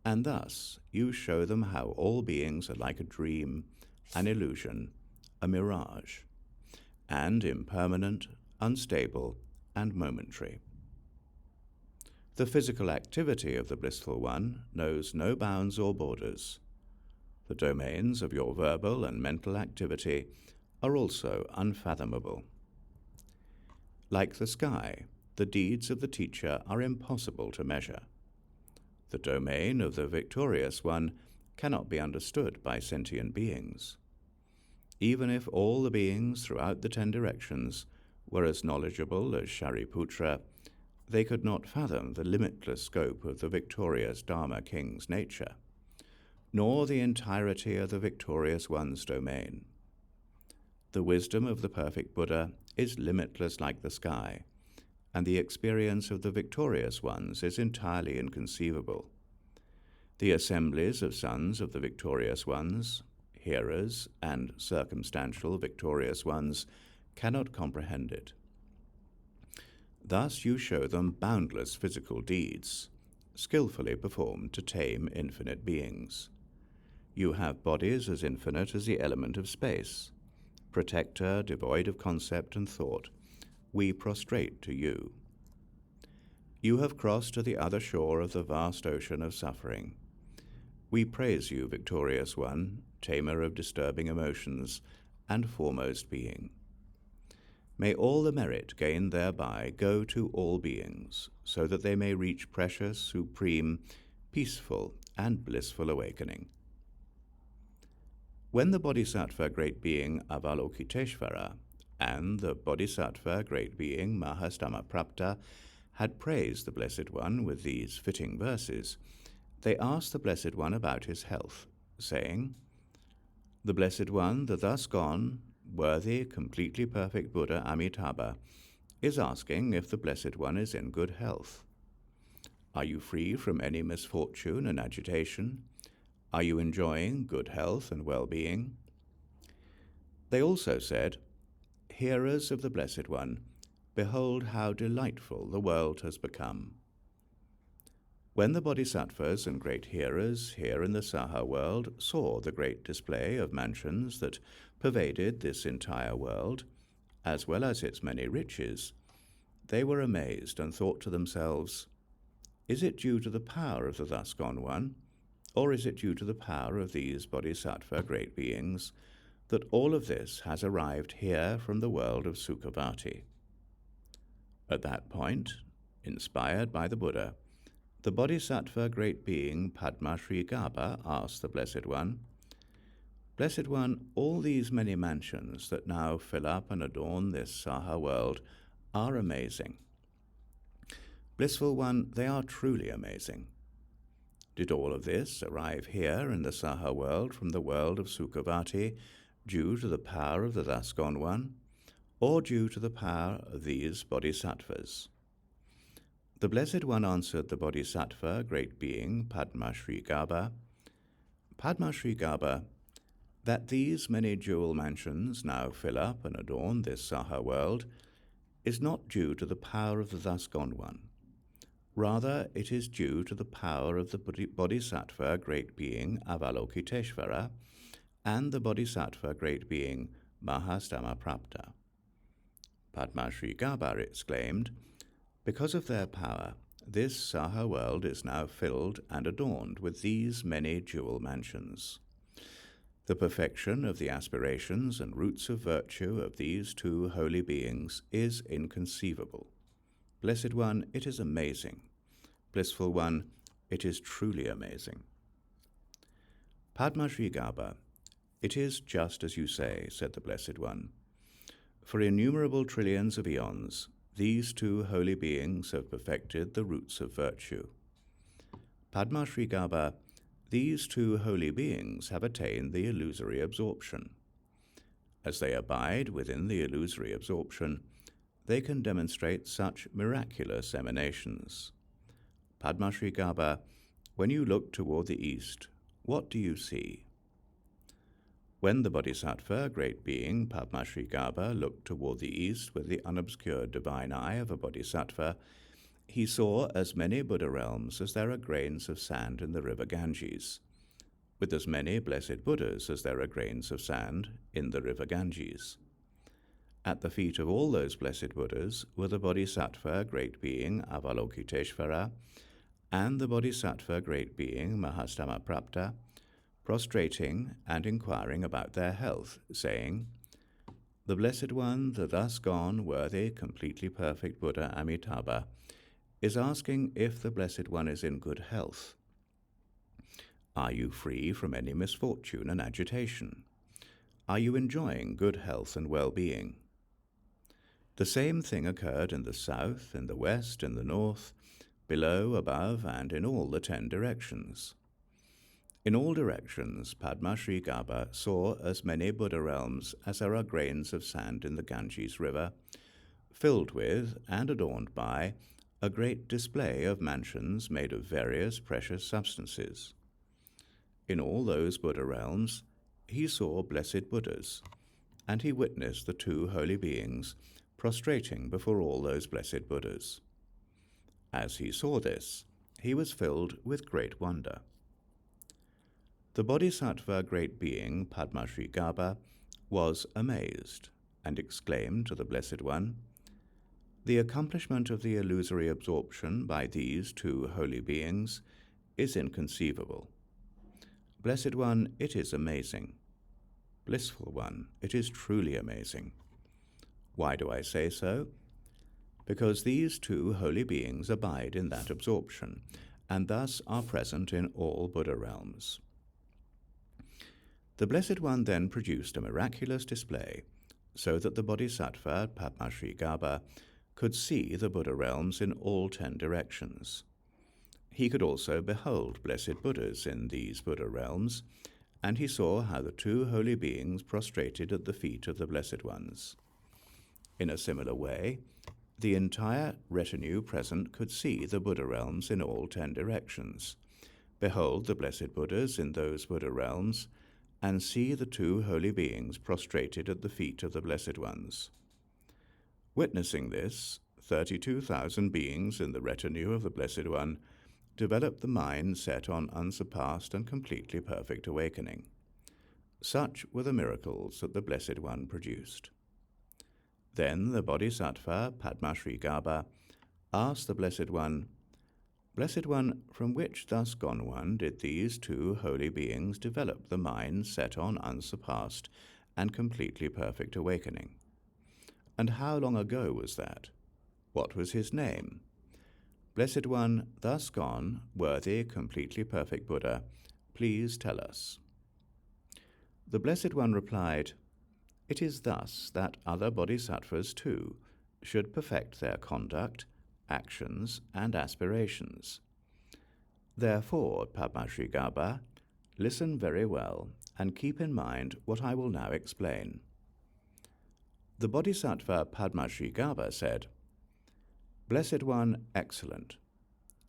And thus you show them how all beings are like a dream, an illusion, a mirage, and impermanent, unstable, and momentary. The physical activity of the blissful one knows no bounds or borders. The domains of your verbal and mental activity are also unfathomable. Like the sky, the deeds of the teacher are impossible to measure. The domain of the victorious one cannot be understood by sentient beings. Even if all the beings throughout the 10 directions were as knowledgeable as Shariputra, they could not fathom the limitless scope of the victorious Dharma king's nature, nor the entirety of the victorious one's domain. The wisdom of the perfect Buddha is limitless like the sky, and the experience of the victorious ones is entirely inconceivable. The assemblies of sons of the victorious ones, hearers, and circumstantial victorious ones cannot comprehend it. Thus you show them boundless physical deeds, skillfully performed to tame infinite beings. You have bodies as infinite as the element of space, protector devoid of concept and thought. We prostrate to you. You have crossed to the other shore of the vast ocean of suffering. We praise you, victorious one, tamer of disturbing emotions, and foremost being. May all the merit gained thereby go to all beings, so that they may reach precious, supreme, peaceful, and blissful awakening. When the Bodhisattva Great Being Avalokiteśvara and the Bodhisattva Great Being Mahāsthāmaprāpta had praised the Blessed One with these fitting verses, they asked the Blessed One about his health, saying, "The Blessed One, the thus gone, worthy, completely perfect Buddha Amitābha, is asking if the Blessed One is in good health. Are you free from any misfortune and agitation? Are you enjoying good health and well-being?" They also said, "Hearers of the Blessed One, behold how delightful the world has become." When the bodhisattvas and great hearers here in the Saha world saw the great display of mansions that pervaded this entire world, as well as its many riches, they were amazed and thought to themselves, "Is it due to the power of the thus gone one, or is it due to the power of these bodhisattva great beings, that all of this has arrived here from the world of Sukhāvatī?" At that point, inspired by the Buddha, the bodhisattva great being Padma Sri Gaba asked the Blessed One, "Blessed One, all these many mansions that now fill up and adorn this Saha world are amazing. Blissful One, they are truly amazing. Did all of this arrive here in the Saha world from the world of Sukhāvatī due to the power of the thus gone one, or due to the power of these bodhisattvas?" The Blessed One answered the bodhisattva great being Padma Sri Gaba, "Padma Sri Gaba, that these many jewel mansions now fill up and adorn this Saha world is not due to the power of the thus gone one. Rather, it is due to the power of the bodhisattva great being Avalokiteśvara and the bodhisattva great being Mahāsthāmaprāpta." Padma Sri Gaba exclaimed, "Because of their power, this Saha world is now filled and adorned with these many jewel mansions. The perfection of the aspirations and roots of virtue of these two holy beings is inconceivable. Blessed One, it is amazing. Blissful One, it is truly amazing." Padma Sri Gaba, "It is just as you say," said the Blessed One. "For innumerable trillions of eons, these two holy beings have perfected the roots of virtue. Padma Sri Gaba, these two holy beings have attained the illusory absorption. As they abide within the illusory absorption, they can demonstrate such miraculous emanations. Padma Sri Gaba, when you look toward the east, what do you see?" When the bodhisattva great being Padma Sri Gaba looked toward the east with the unobscured divine eye of a bodhisattva, he saw as many Buddha realms as there are grains of sand in the river Ganges, with as many blessed Buddhas as there are grains of sand in the river Ganges. At the feet of all those blessed Buddhas were the bodhisattva great being Avalokiteśvara and the bodhisattva great being Mahāsthāmaprāpta, prostrating and inquiring about their health, saying, "The Blessed One, the thus gone, worthy, completely perfect Buddha Amitābha, is asking if the Blessed One is in good health. Are you free from any misfortune and agitation? Are you enjoying good health and well-being?" The same thing occurred in the south, in the west, in the north, below, above, and in all the 10 directions. In all directions, Padma Sri Gaba saw as many Buddha realms as there are grains of sand in the Ganges River, filled with and adorned by a great display of mansions made of various precious substances. In all those Buddha realms, he saw blessed Buddhas, and he witnessed the two holy beings prostrating before all those blessed Buddhas. As he saw this, he was filled with great wonder. The bodhisattva great being Padma Sri Gaba was amazed and exclaimed to the Blessed One, "The accomplishment of the illusory absorption by these two holy beings is inconceivable. Blessed One, it is amazing. Blissful One, it is truly amazing. Why do I say so? Because these two holy beings abide in that absorption, and thus are present in all Buddha realms." The Blessed One then produced a miraculous display, so that the bodhisattva Padma Sri Gaba could see the Buddha realms in all 10 directions. He could also behold blessed Buddhas in these Buddha realms, and he saw how the two holy beings prostrated at the feet of the Blessed Ones. In a similar way, the entire retinue present could see the Buddha realms in all 10 directions, behold the blessed Buddhas in those Buddha realms, and see the two holy beings prostrated at the feet of the Blessed Ones. Witnessing this, 32,000 beings in the retinue of the Blessed One developed the mind set on unsurpassed and completely perfect awakening. Such were the miracles that the Blessed One produced. Then the Bodhisattva, Padmashrigābha, asked the Blessed One, "Blessed One, from which thus gone one did these two holy beings develop the mind set on unsurpassed and completely perfect awakening? And how long ago was that? What was his name? Blessed One, thus gone, worthy, completely perfect Buddha, please tell us." The Blessed One replied, "It is thus that other bodhisattvas too should perfect their conduct, actions, and aspirations. Therefore, Padmashrigābha, listen very well and keep in mind what I will now explain." The Bodhisattva Padmashrigābha said, "Blessed One, excellent,"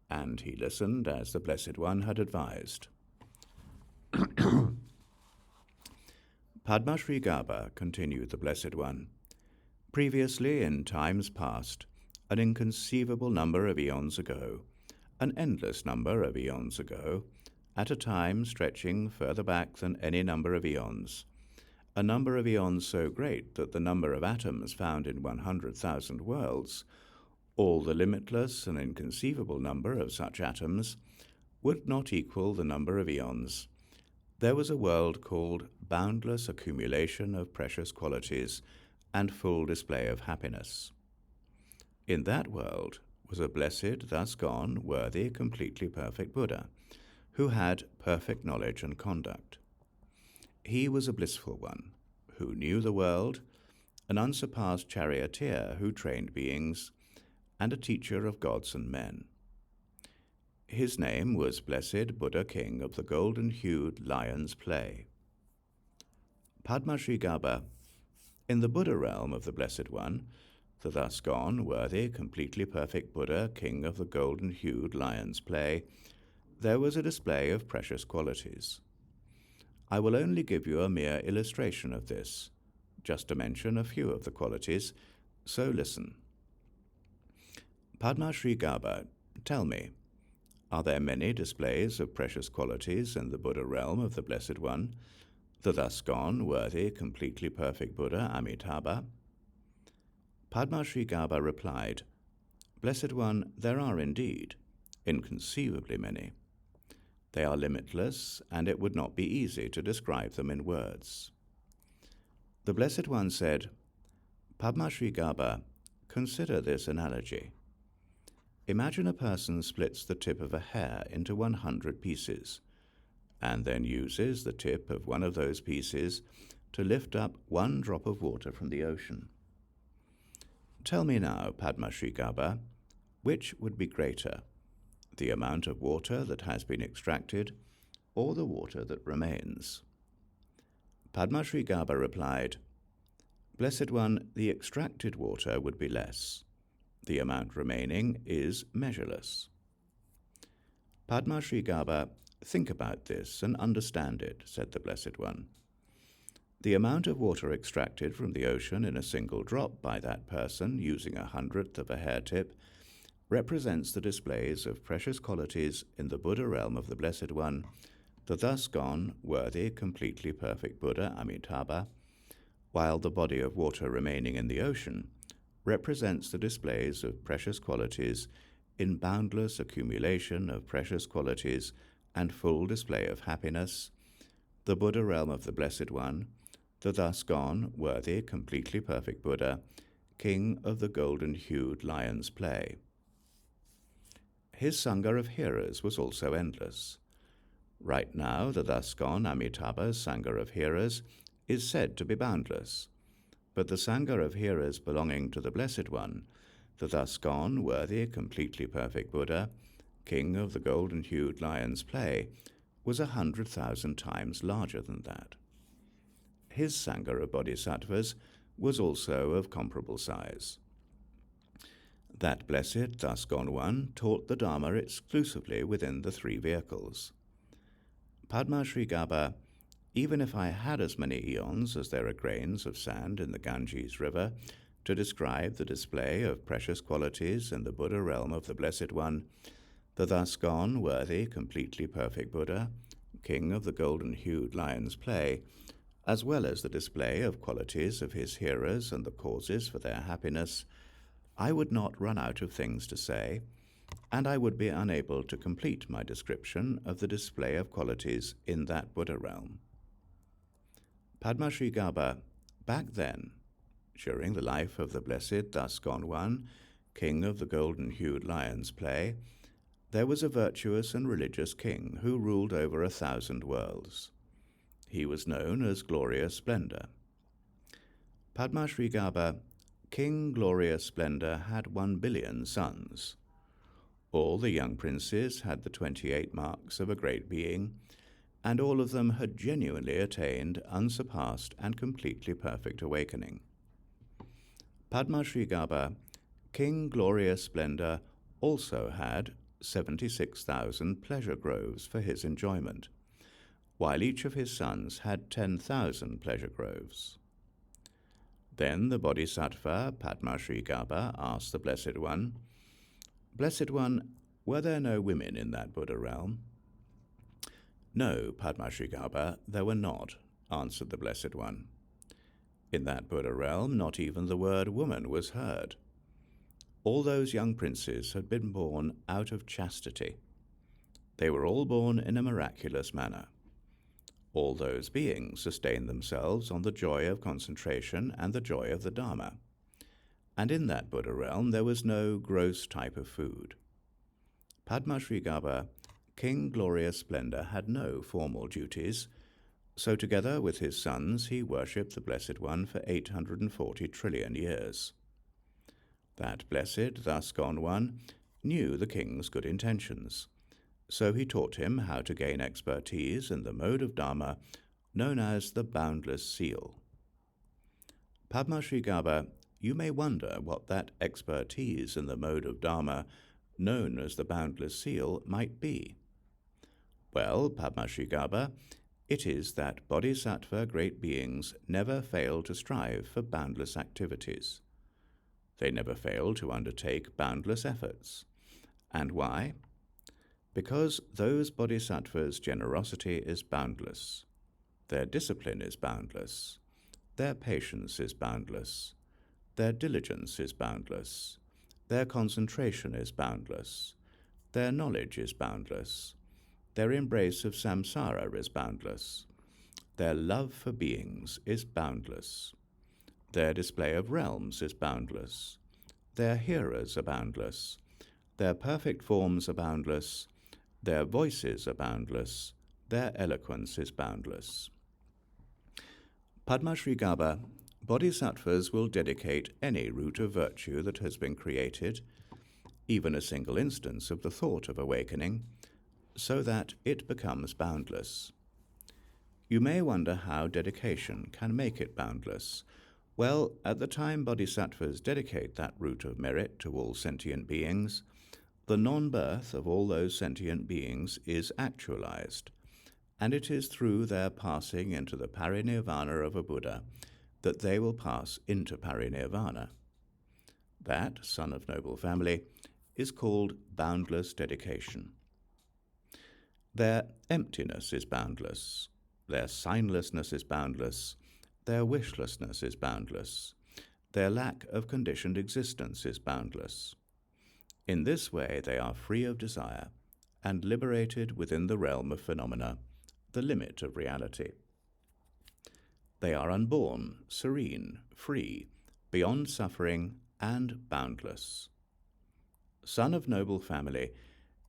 and he listened as the Blessed One had advised. Padmashrigābha, continued the Blessed One, previously in times past, an inconceivable number of eons ago, an endless number of eons ago, at a time stretching further back than any number of eons, a number of eons so great that the number of atoms found in 100,000 worlds, all the limitless and inconceivable number of such atoms, would not equal the number of eons. There was a world called boundless accumulation of precious qualities and full display of happiness. In that world was a blessed, thus gone, worthy, completely perfect Buddha, who had perfect knowledge and conduct. He was a blissful one, who knew the world, an unsurpassed charioteer who trained beings, and a teacher of gods and men. His name was Blessed Buddha King of the golden-hued lion's play. Padmashrigābha, in the Buddha realm of the Blessed One, the thus gone, worthy, completely perfect Buddha, King of the golden-hued lion's play, there was a display of precious qualities. I will only give you a mere illustration of this, just to mention a few of the qualities, so listen. Padmashrigābha, tell me, are there many displays of precious qualities in the Buddha realm of the Blessed One, the thus gone, worthy, completely perfect Buddha Amitābha? Padmashrigābha replied, Blessed One, there are indeed, inconceivably many. They are limitless, and it would not be easy to describe them in words. The Blessed One said, Padmashrigābha, consider this analogy. Imagine a person splits the tip of a hair into 100 pieces, and then uses the tip of one of those pieces to lift up one drop of water from the ocean. Tell me now, Padmashrigābha, which would be greater, the amount of water that has been extracted or the water that remains? Padmashrigābha replied, Blessed One, the extracted water would be less. The amount remaining is measureless. Padmashrigābha, think about this and understand it, said the Blessed One. The amount of water extracted from the ocean in a single drop by that person using 1/100th of a hair tip represents the displays of precious qualities in the Buddha realm of the Blessed One, the thus gone, worthy, completely perfect Buddha Amitābha, while the body of water remaining in the ocean represents the displays of precious qualities in boundless accumulation of precious qualities and full display of happiness, the Buddha realm of the Blessed One, the thus gone, worthy, completely perfect Buddha, King of the golden-hued lion's play. His sangha of hearers was also endless. Right now, the thus gone Amitābha's sangha of hearers is said to be boundless, but the sangha of hearers belonging to the Blessed One, the thus gone, worthy, completely perfect Buddha, King of the golden-hued lion's play, was 100,000 times larger than that. His sangha of bodhisattvas was also of comparable size. That blessed, thus gone one taught the Dharma exclusively within the 3 vehicles. Padmashrigābha, even if I had as many eons as there are grains of sand in the Ganges River to describe the display of precious qualities in the Buddha realm of the Blessed One, the thus gone, worthy, completely perfect Buddha, King of the golden-hued lion's play, as well as the display of qualities of his hearers and the causes for their happiness, I would not run out of things to say, and I would be unable to complete my description of the display of qualities in that Buddha realm. Padma Sri Gaba, back then, during the life of the blessed Thus Gone One, king of the golden-hued lion's play, there was a virtuous and religious king who ruled over 1,000 worlds. He was known as Glorious Splendor. Padma Sri Gaba, King Glorious Splendor, had 1 billion sons. All the young princes had the 28 marks of a great being, and all of them had genuinely attained unsurpassed and completely perfect awakening. Padma Sri Gaba, King Glorious Splendor, also had 76,000 pleasure groves for his enjoyment, while each of his sons had 10,000 pleasure groves. Then the Bodhisattva Padma Sri Gaba asked the Blessed One, "Blessed One, were there no women in that Buddha realm?" "No, Padma Sri Gaba, there were not," answered the Blessed One. "In that Buddha realm not even the word woman was heard. All those young princes had been born out of chastity. They were all born in a miraculous manner. All those beings sustained themselves on the joy of concentration and the joy of the Dharma. And in that Buddha realm there was no gross type of food. Padma Sri Gaba, King Glorious Splendor, had no formal duties, so together with his sons he worshipped the Blessed One for 840 trillion years. That blessed, thus gone one, knew the king's good intentions, so he taught him how to gain expertise in the mode of Dharma known as the boundless seal. Padma Sri Gaba, you may wonder what that expertise in the mode of Dharma known as the boundless seal might be. Well, Padma Sri Gaba, it is that bodhisattva great beings never fail to strive for boundless activities. They never fail to undertake boundless efforts. And why? Because those bodhisattvas' generosity is boundless, their discipline is boundless, their patience is boundless, their diligence is boundless, their concentration is boundless, their knowledge is boundless, their embrace of samsara is boundless, their love for beings is boundless, their display of realms is boundless, their hearers are boundless, their perfect forms are boundless, their voices are boundless, their eloquence is boundless. Padma Sri Gaba, bodhisattvas will dedicate any root of virtue that has been created, even a single instance of the thought of awakening, so that it becomes boundless. You may wonder how dedication can make it boundless. Well, at the time bodhisattvas dedicate that root of merit to all sentient beings, the non-birth of all those sentient beings is actualized, and it is through their passing into the parinirvana of a Buddha that they will pass into parinirvana. That, son of noble family, is called boundless dedication. Their emptiness is boundless, their signlessness is boundless, their wishlessness is boundless, their lack of conditioned existence is boundless. In this way they are free of desire and liberated within the realm of phenomena, the limit of reality. They are unborn, serene, free, beyond suffering, and boundless. Son of noble family,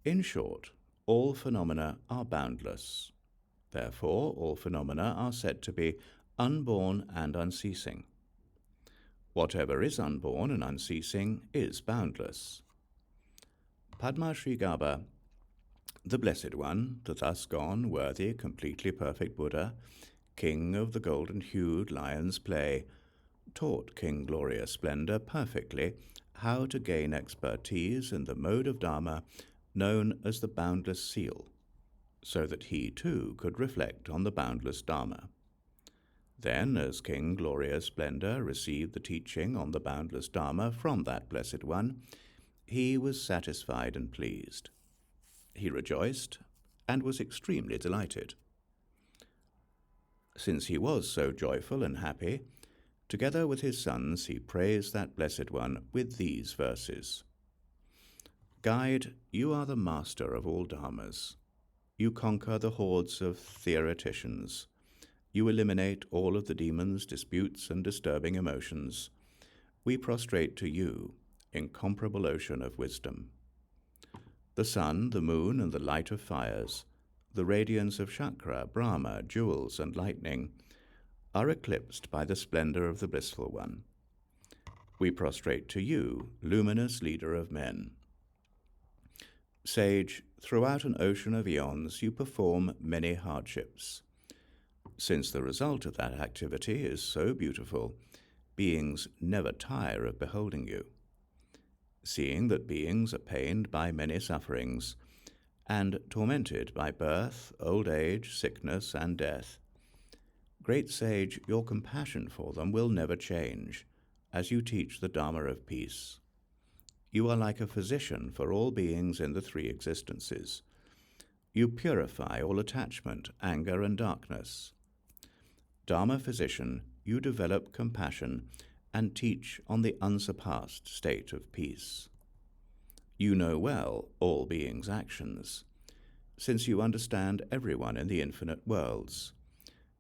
in short, all phenomena are boundless. Therefore, all phenomena are said to be unborn and unceasing. Whatever is unborn and unceasing is boundless. Padma Sri Gaba, the Blessed One, the thus gone, worthy, completely perfect Buddha, king of the golden-hued lion's play, taught King Glorious Splendor perfectly how to gain expertise in the mode of Dharma known as the boundless seal, so that he too could reflect on the boundless Dharma. Then, as King Glorious Splendor received the teaching on the boundless Dharma from that Blessed One, he was satisfied and pleased. He rejoiced and was extremely delighted. Since he was so joyful and happy, together with his sons he praised that Blessed One with these verses. Guide, you are the master of all dharmas. You conquer the hordes of theoreticians. You eliminate all of the demons, disputes, and disturbing emotions. We prostrate to you, incomparable ocean of wisdom. The sun, the moon, and the light of fires, the radiance of chakra, Brahma, jewels, and lightning, are eclipsed by the splendor of the Blissful One. We prostrate to you, luminous leader of men. Sage, throughout an ocean of eons you perform many hardships. Since the result of that activity is so beautiful, beings never tire of beholding you. Seeing that beings are pained by many sufferings, and tormented by birth, old age, sickness, and death, great sage, your compassion for them will never change, as you teach the Dharma of peace. You are like a physician for all beings in the three existences. You purify all attachment, anger, and darkness. Dharma physician, you develop compassion and teach on the unsurpassed state of peace. You know well all beings' actions, since you understand everyone in the infinite worlds.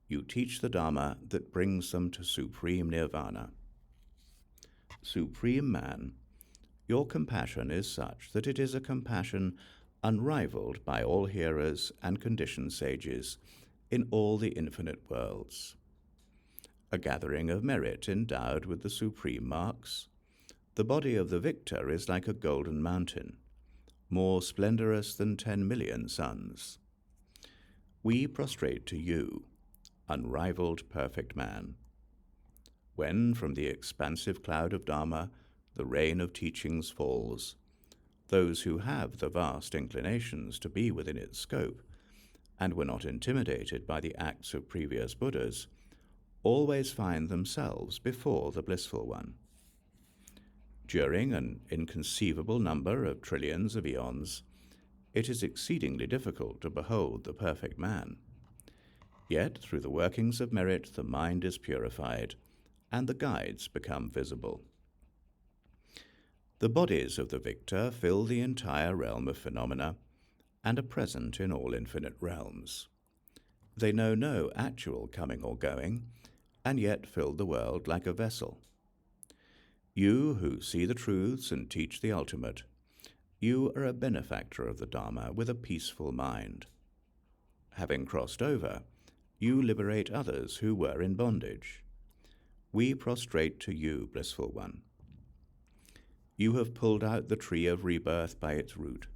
You teach the Dharma that brings them to supreme nirvana. Supreme man, your compassion is such that it is a compassion unrivaled by all hearers and conditioned sages in all the infinite worlds. A gathering of merit endowed with the supreme marks. The body of the victor is like a golden mountain, more splendorous than 10 million suns. We prostrate to you, unrivaled perfect man. When from the expansive cloud of Dharma the rain of teachings falls, those who have the vast inclinations to be within its scope, and were not intimidated by the acts of previous Buddhas, always find themselves before the Blissful One. During an inconceivable number of trillions of eons, it is exceedingly difficult to behold the perfect man. Yet, through the workings of merit, the mind is purified, and the guides become visible. The bodies of the victor fill the entire realm of phenomena, and are present in all infinite realms. They know no actual coming or going, and yet fill the world like a vessel. You who see the truths and teach the ultimate, you are a benefactor of the Dharma with a peaceful mind. Having crossed over, you liberate others who were in bondage. We prostrate to you, Blissful One. You have pulled out the tree of rebirth by its root.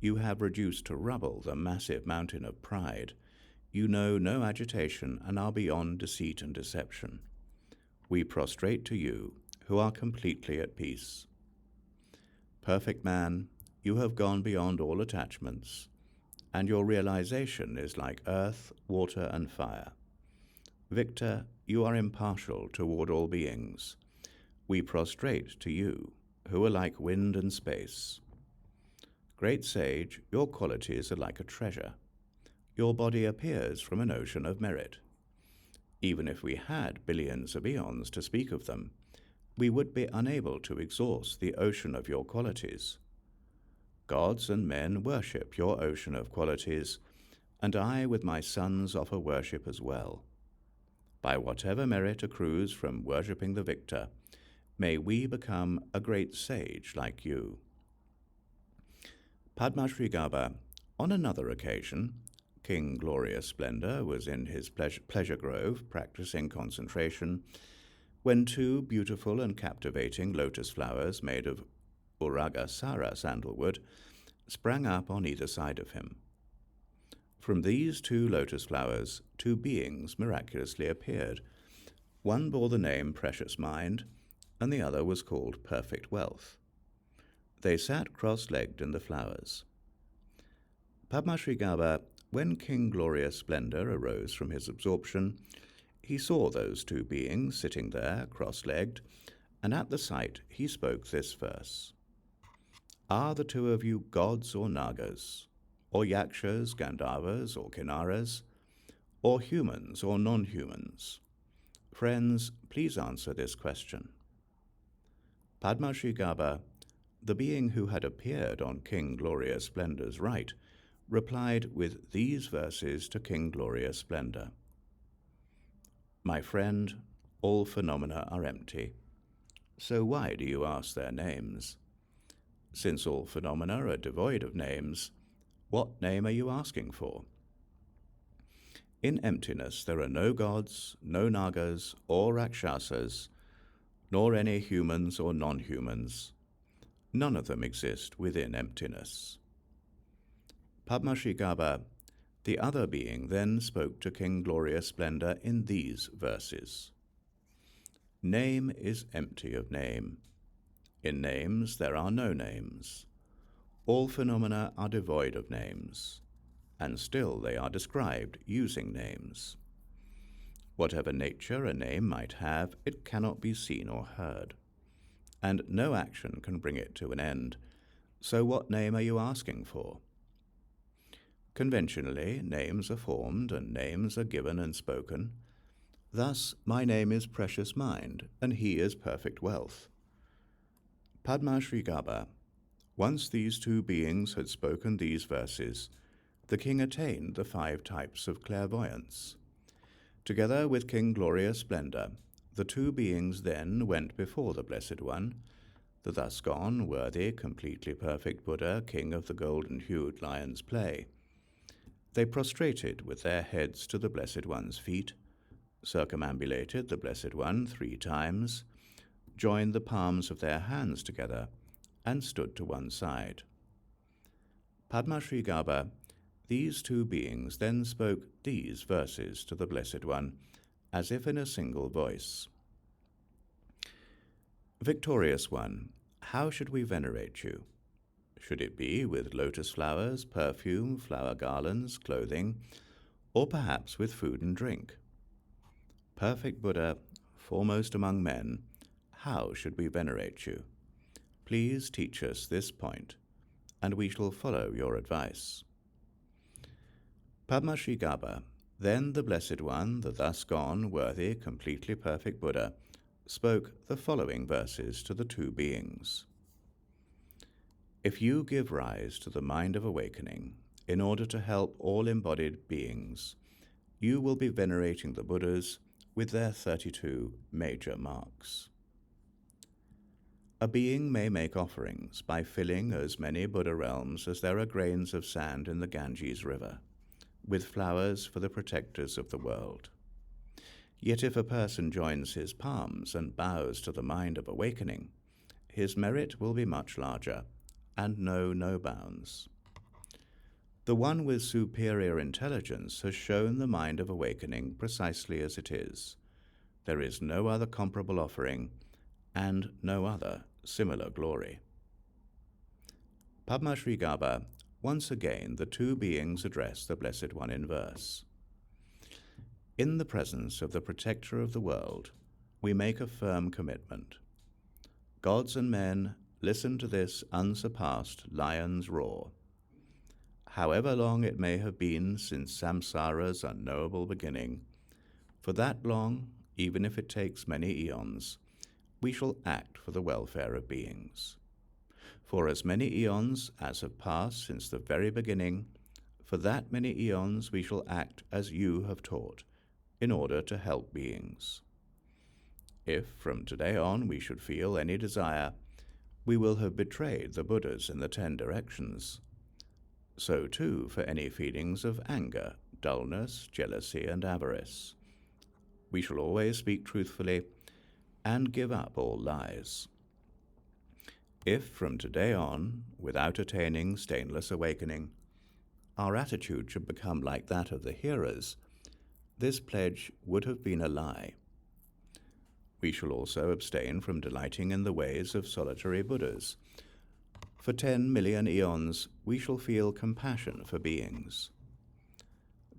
You have reduced to rubble the massive mountain of pride. You know no agitation and are beyond deceit and deception. We prostrate to you, who are completely at peace. Perfect man, you have gone beyond all attachments, and your realization is like earth, water, and fire. Victor, you are impartial toward all beings. We prostrate to you, who are like wind and space. Great sage, your qualities are like a treasure. Your body appears from an ocean of merit. Even if we had billions of eons to speak of them, we would be unable to exhaust the ocean of your qualities. Gods and men worship your ocean of qualities, and I with my sons offer worship as well. By whatever merit accrues from worshipping the victor, may we become a great sage like you. Padma Sri Gaba, on another occasion, King Glorious Splendor was in his pleasure grove practicing concentration when two beautiful and captivating lotus flowers made of Uragasara sandalwood sprang up on either side of him. From these two lotus flowers, two beings miraculously appeared. One bore the name Precious Mind, and the other was called Perfect Wealth. They sat cross-legged in the flowers. Padma Sri Gaba, when King Glorious Splendor arose from his absorption, he saw those two beings sitting there, cross-legged, and at the sight he spoke this verse. Are the two of you gods or nagas, or yakshas, gandharvas, or kinnaras, or humans or non-humans? Friends, please answer this question. Padmashrigābha, the being who had appeared on King Gloria Splendor's right, replied with these verses to King Gloria Splendor. My friend, all phenomena are empty. So why do you ask their names? Since all phenomena are devoid of names, what name are you asking for? In emptiness there are no gods, no nagas or rakshasas, nor any humans or non-humans. None of them exist within emptiness. Padmashrigābha, the other being, then spoke to King Gloria Splendor in these verses. Name is empty of name. In names there are no names. All phenomena are devoid of names, and still they are described using names. Whatever nature a name might have, it cannot be seen or heard, and no action can bring it to an end. So what name are you asking for? Conventionally, names are formed and names are given and spoken. Thus, my name is Precious Mind, and he is Perfect Wealth. Padmashrigābha, once these two beings had spoken these verses, the king attained the 5 types of clairvoyance. Together with King Gloria Splendor, the two beings then went before the Blessed One, the thus gone, worthy, completely perfect Buddha, king of the golden-hued lion's play. They prostrated with their heads to the Blessed One's feet, circumambulated the Blessed One 3 times, joined the palms of their hands together, and stood to one side. Padmashrigābha, these two beings then spoke these verses to the Blessed One, as if in a single voice. Victorious One, how should we venerate you? Should it be with lotus flowers, perfume, flower garlands, clothing, or perhaps with food and drink? Perfect Buddha, foremost among men, how should we venerate you? Please teach us this point, and we shall follow your advice. Padmashrigābha, then the Blessed One, the thus gone, worthy, completely perfect Buddha, spoke the following verses to the two beings. If you give rise to the mind of awakening in order to help all embodied beings, you will be venerating the Buddhas with their 32 major marks. A being may make offerings by filling as many Buddha realms as there are grains of sand in the Ganges River, with flowers for the protectors of the world. Yet if a person joins his palms and bows to the mind of awakening, his merit will be much larger, and know no bounds. The one with superior intelligence has shown the mind of awakening precisely as it is. There is no other comparable offering, and no other similar glory. Padmashrigābha, once again the two beings address the Blessed One in verse. In the presence of the Protector of the world, we make a firm commitment. Gods and men, listen to this unsurpassed lion's roar. However long it may have been since samsara's unknowable beginning, for that long, even if it takes many eons, we shall act for the welfare of beings. For as many eons as have passed since the very beginning, for that many eons we shall act as you have taught, in order to help beings. If from today on we should feel any desire, we will have betrayed the Buddhas in the 10 directions. So too for any feelings of anger, dullness, jealousy, and avarice. We shall always speak truthfully and give up all lies. If from today on, without attaining stainless awakening, our attitude should become like that of the hearers, this pledge would have been a lie. We shall also abstain from delighting in the ways of solitary Buddhas. For 10 million eons, we shall feel compassion for beings.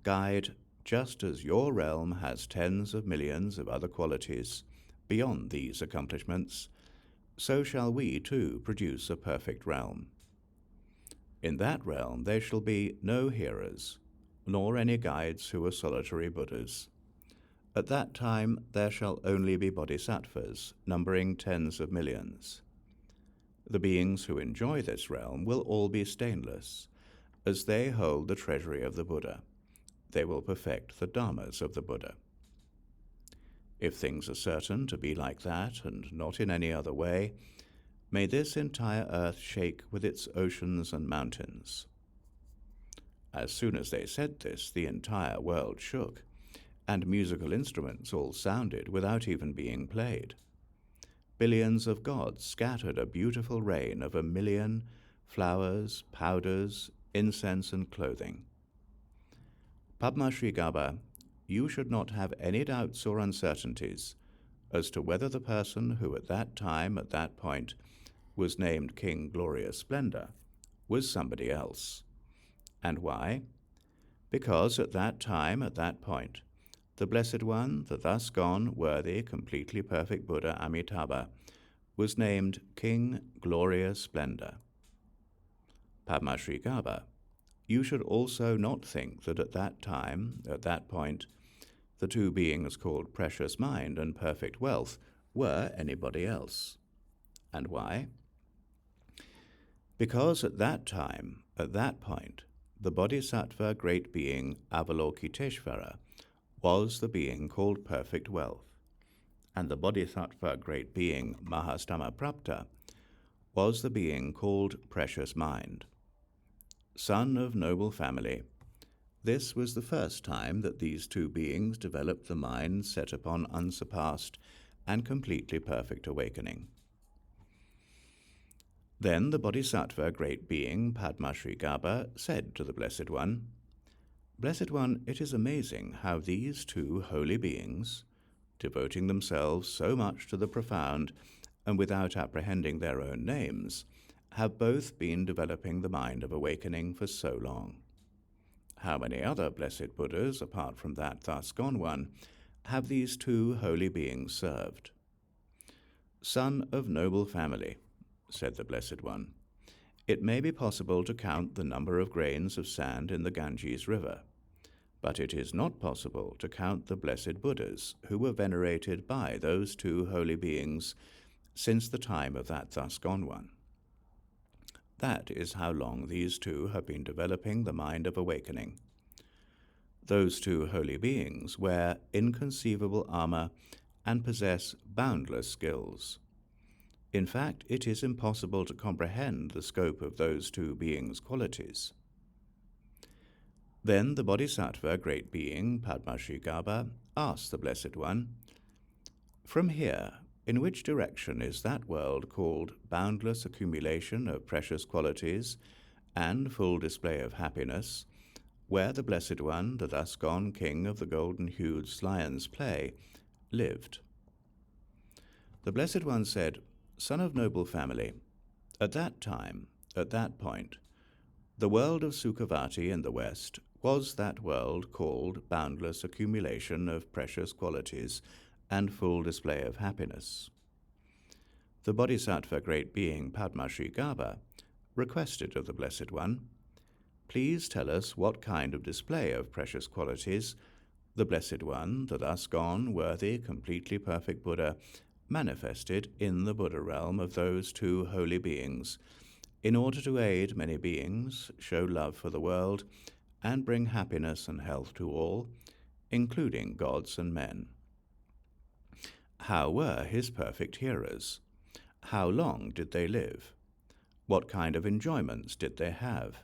Guide, just as your realm has tens of millions of other qualities beyond these accomplishments, so shall we too produce a perfect realm. In that realm there shall be no hearers, nor any guides who are solitary Buddhas. At that time there shall only be bodhisattvas, numbering tens of millions. The beings who enjoy this realm will all be stainless, as they hold the treasury of the Buddha. They will perfect the dharmas of the Buddha. If things are certain to be like that, and not in any other way, may this entire earth shake with its oceans and mountains. As soon as they said this, the entire world shook, and musical instruments all sounded without even being played. Billions of gods scattered a beautiful rain of 1,000,000 flowers, powders, incense, and clothing. Padmashrigaba, you should not have any doubts or uncertainties as to whether the person who at that time, at that point, was named King Glorious Splendor was somebody else. And why? Because at that time, at that point, the Blessed One, the thus gone, worthy, completely perfect Buddha Amitābha, was named King Glorious Splendor. Padmashrigaba, you should also not think that at that time, at that point, the two beings called Precious Mind and Perfect Wealth were anybody else. And why? Because at that time, at that point, the Bodhisattva great being Avalokiteśvara was the being called Perfect Wealth, and the Bodhisattva great being Mahāsthāmaprāpta was the being called Precious Mind. Son of noble family, this was the first time that these two beings developed the mind set upon unsurpassed and completely perfect awakening. Then the Bodhisattva great being Padmashrigaba said to the Blessed One, Blessed One, it is amazing how these two holy beings, devoting themselves so much to the profound and without apprehending their own names, have both been developing the mind of awakening for so long. How many other blessed Buddhas, apart from that thus gone one, have these two holy beings served? Son of noble family, said the Blessed One, it may be possible to count the number of grains of sand in the Ganges River, but it is not possible to count the blessed Buddhas who were venerated by those two holy beings since the time of that thus gone one. That is how long these two have been developing the mind of awakening. Those two holy beings wear inconceivable armor and possess boundless skills. In fact, it is impossible to comprehend the scope of those two beings' qualities. Then the Bodhisattva great being, Padmashrigaba, asked the Blessed One, From here, in which direction is that world called boundless accumulation of precious qualities and full display of happiness, where the Blessed One, the thus gone king of the golden-hued lion's play, lived? The Blessed One said, Son of noble family, at that time, at that point, the world of Sukhāvatī in the West was that world called boundless accumulation of precious qualities and full display of happiness. The Bodhisattva great being Padmashrigaba requested of the Blessed One, Please tell us what kind of display of precious qualities the Blessed One, the thus gone, worthy, completely perfect Buddha, manifested in the Buddha realm of those two holy beings, in order to aid many beings, show love for the world, and bring happiness and health to all, including gods and men. How were his perfect hearers? How long did they live? What kind of enjoyments did they have?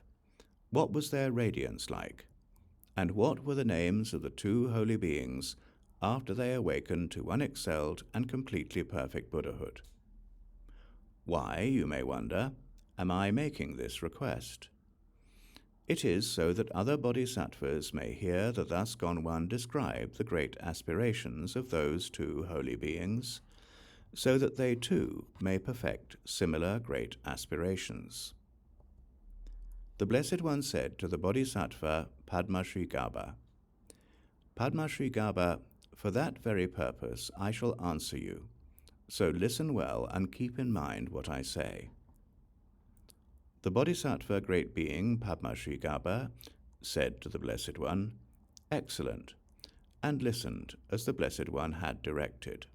What was their radiance like? And what were the names of the two holy beings after they awakened to unexcelled and completely perfect Buddhahood? Why, you may wonder, am I making this request? It is so that other bodhisattvas may hear the thus gone one describe the great aspirations of those two holy beings, so that they too may perfect similar great aspirations. The Blessed One said to the Bodhisattva Padmashrigaba, Padmashrigaba, for that very purpose I shall answer you, so listen well and keep in mind what I say. The Bodhisattva great being Padmashrigaba said to the Blessed One, "Excellent," and listened as the Blessed One had directed.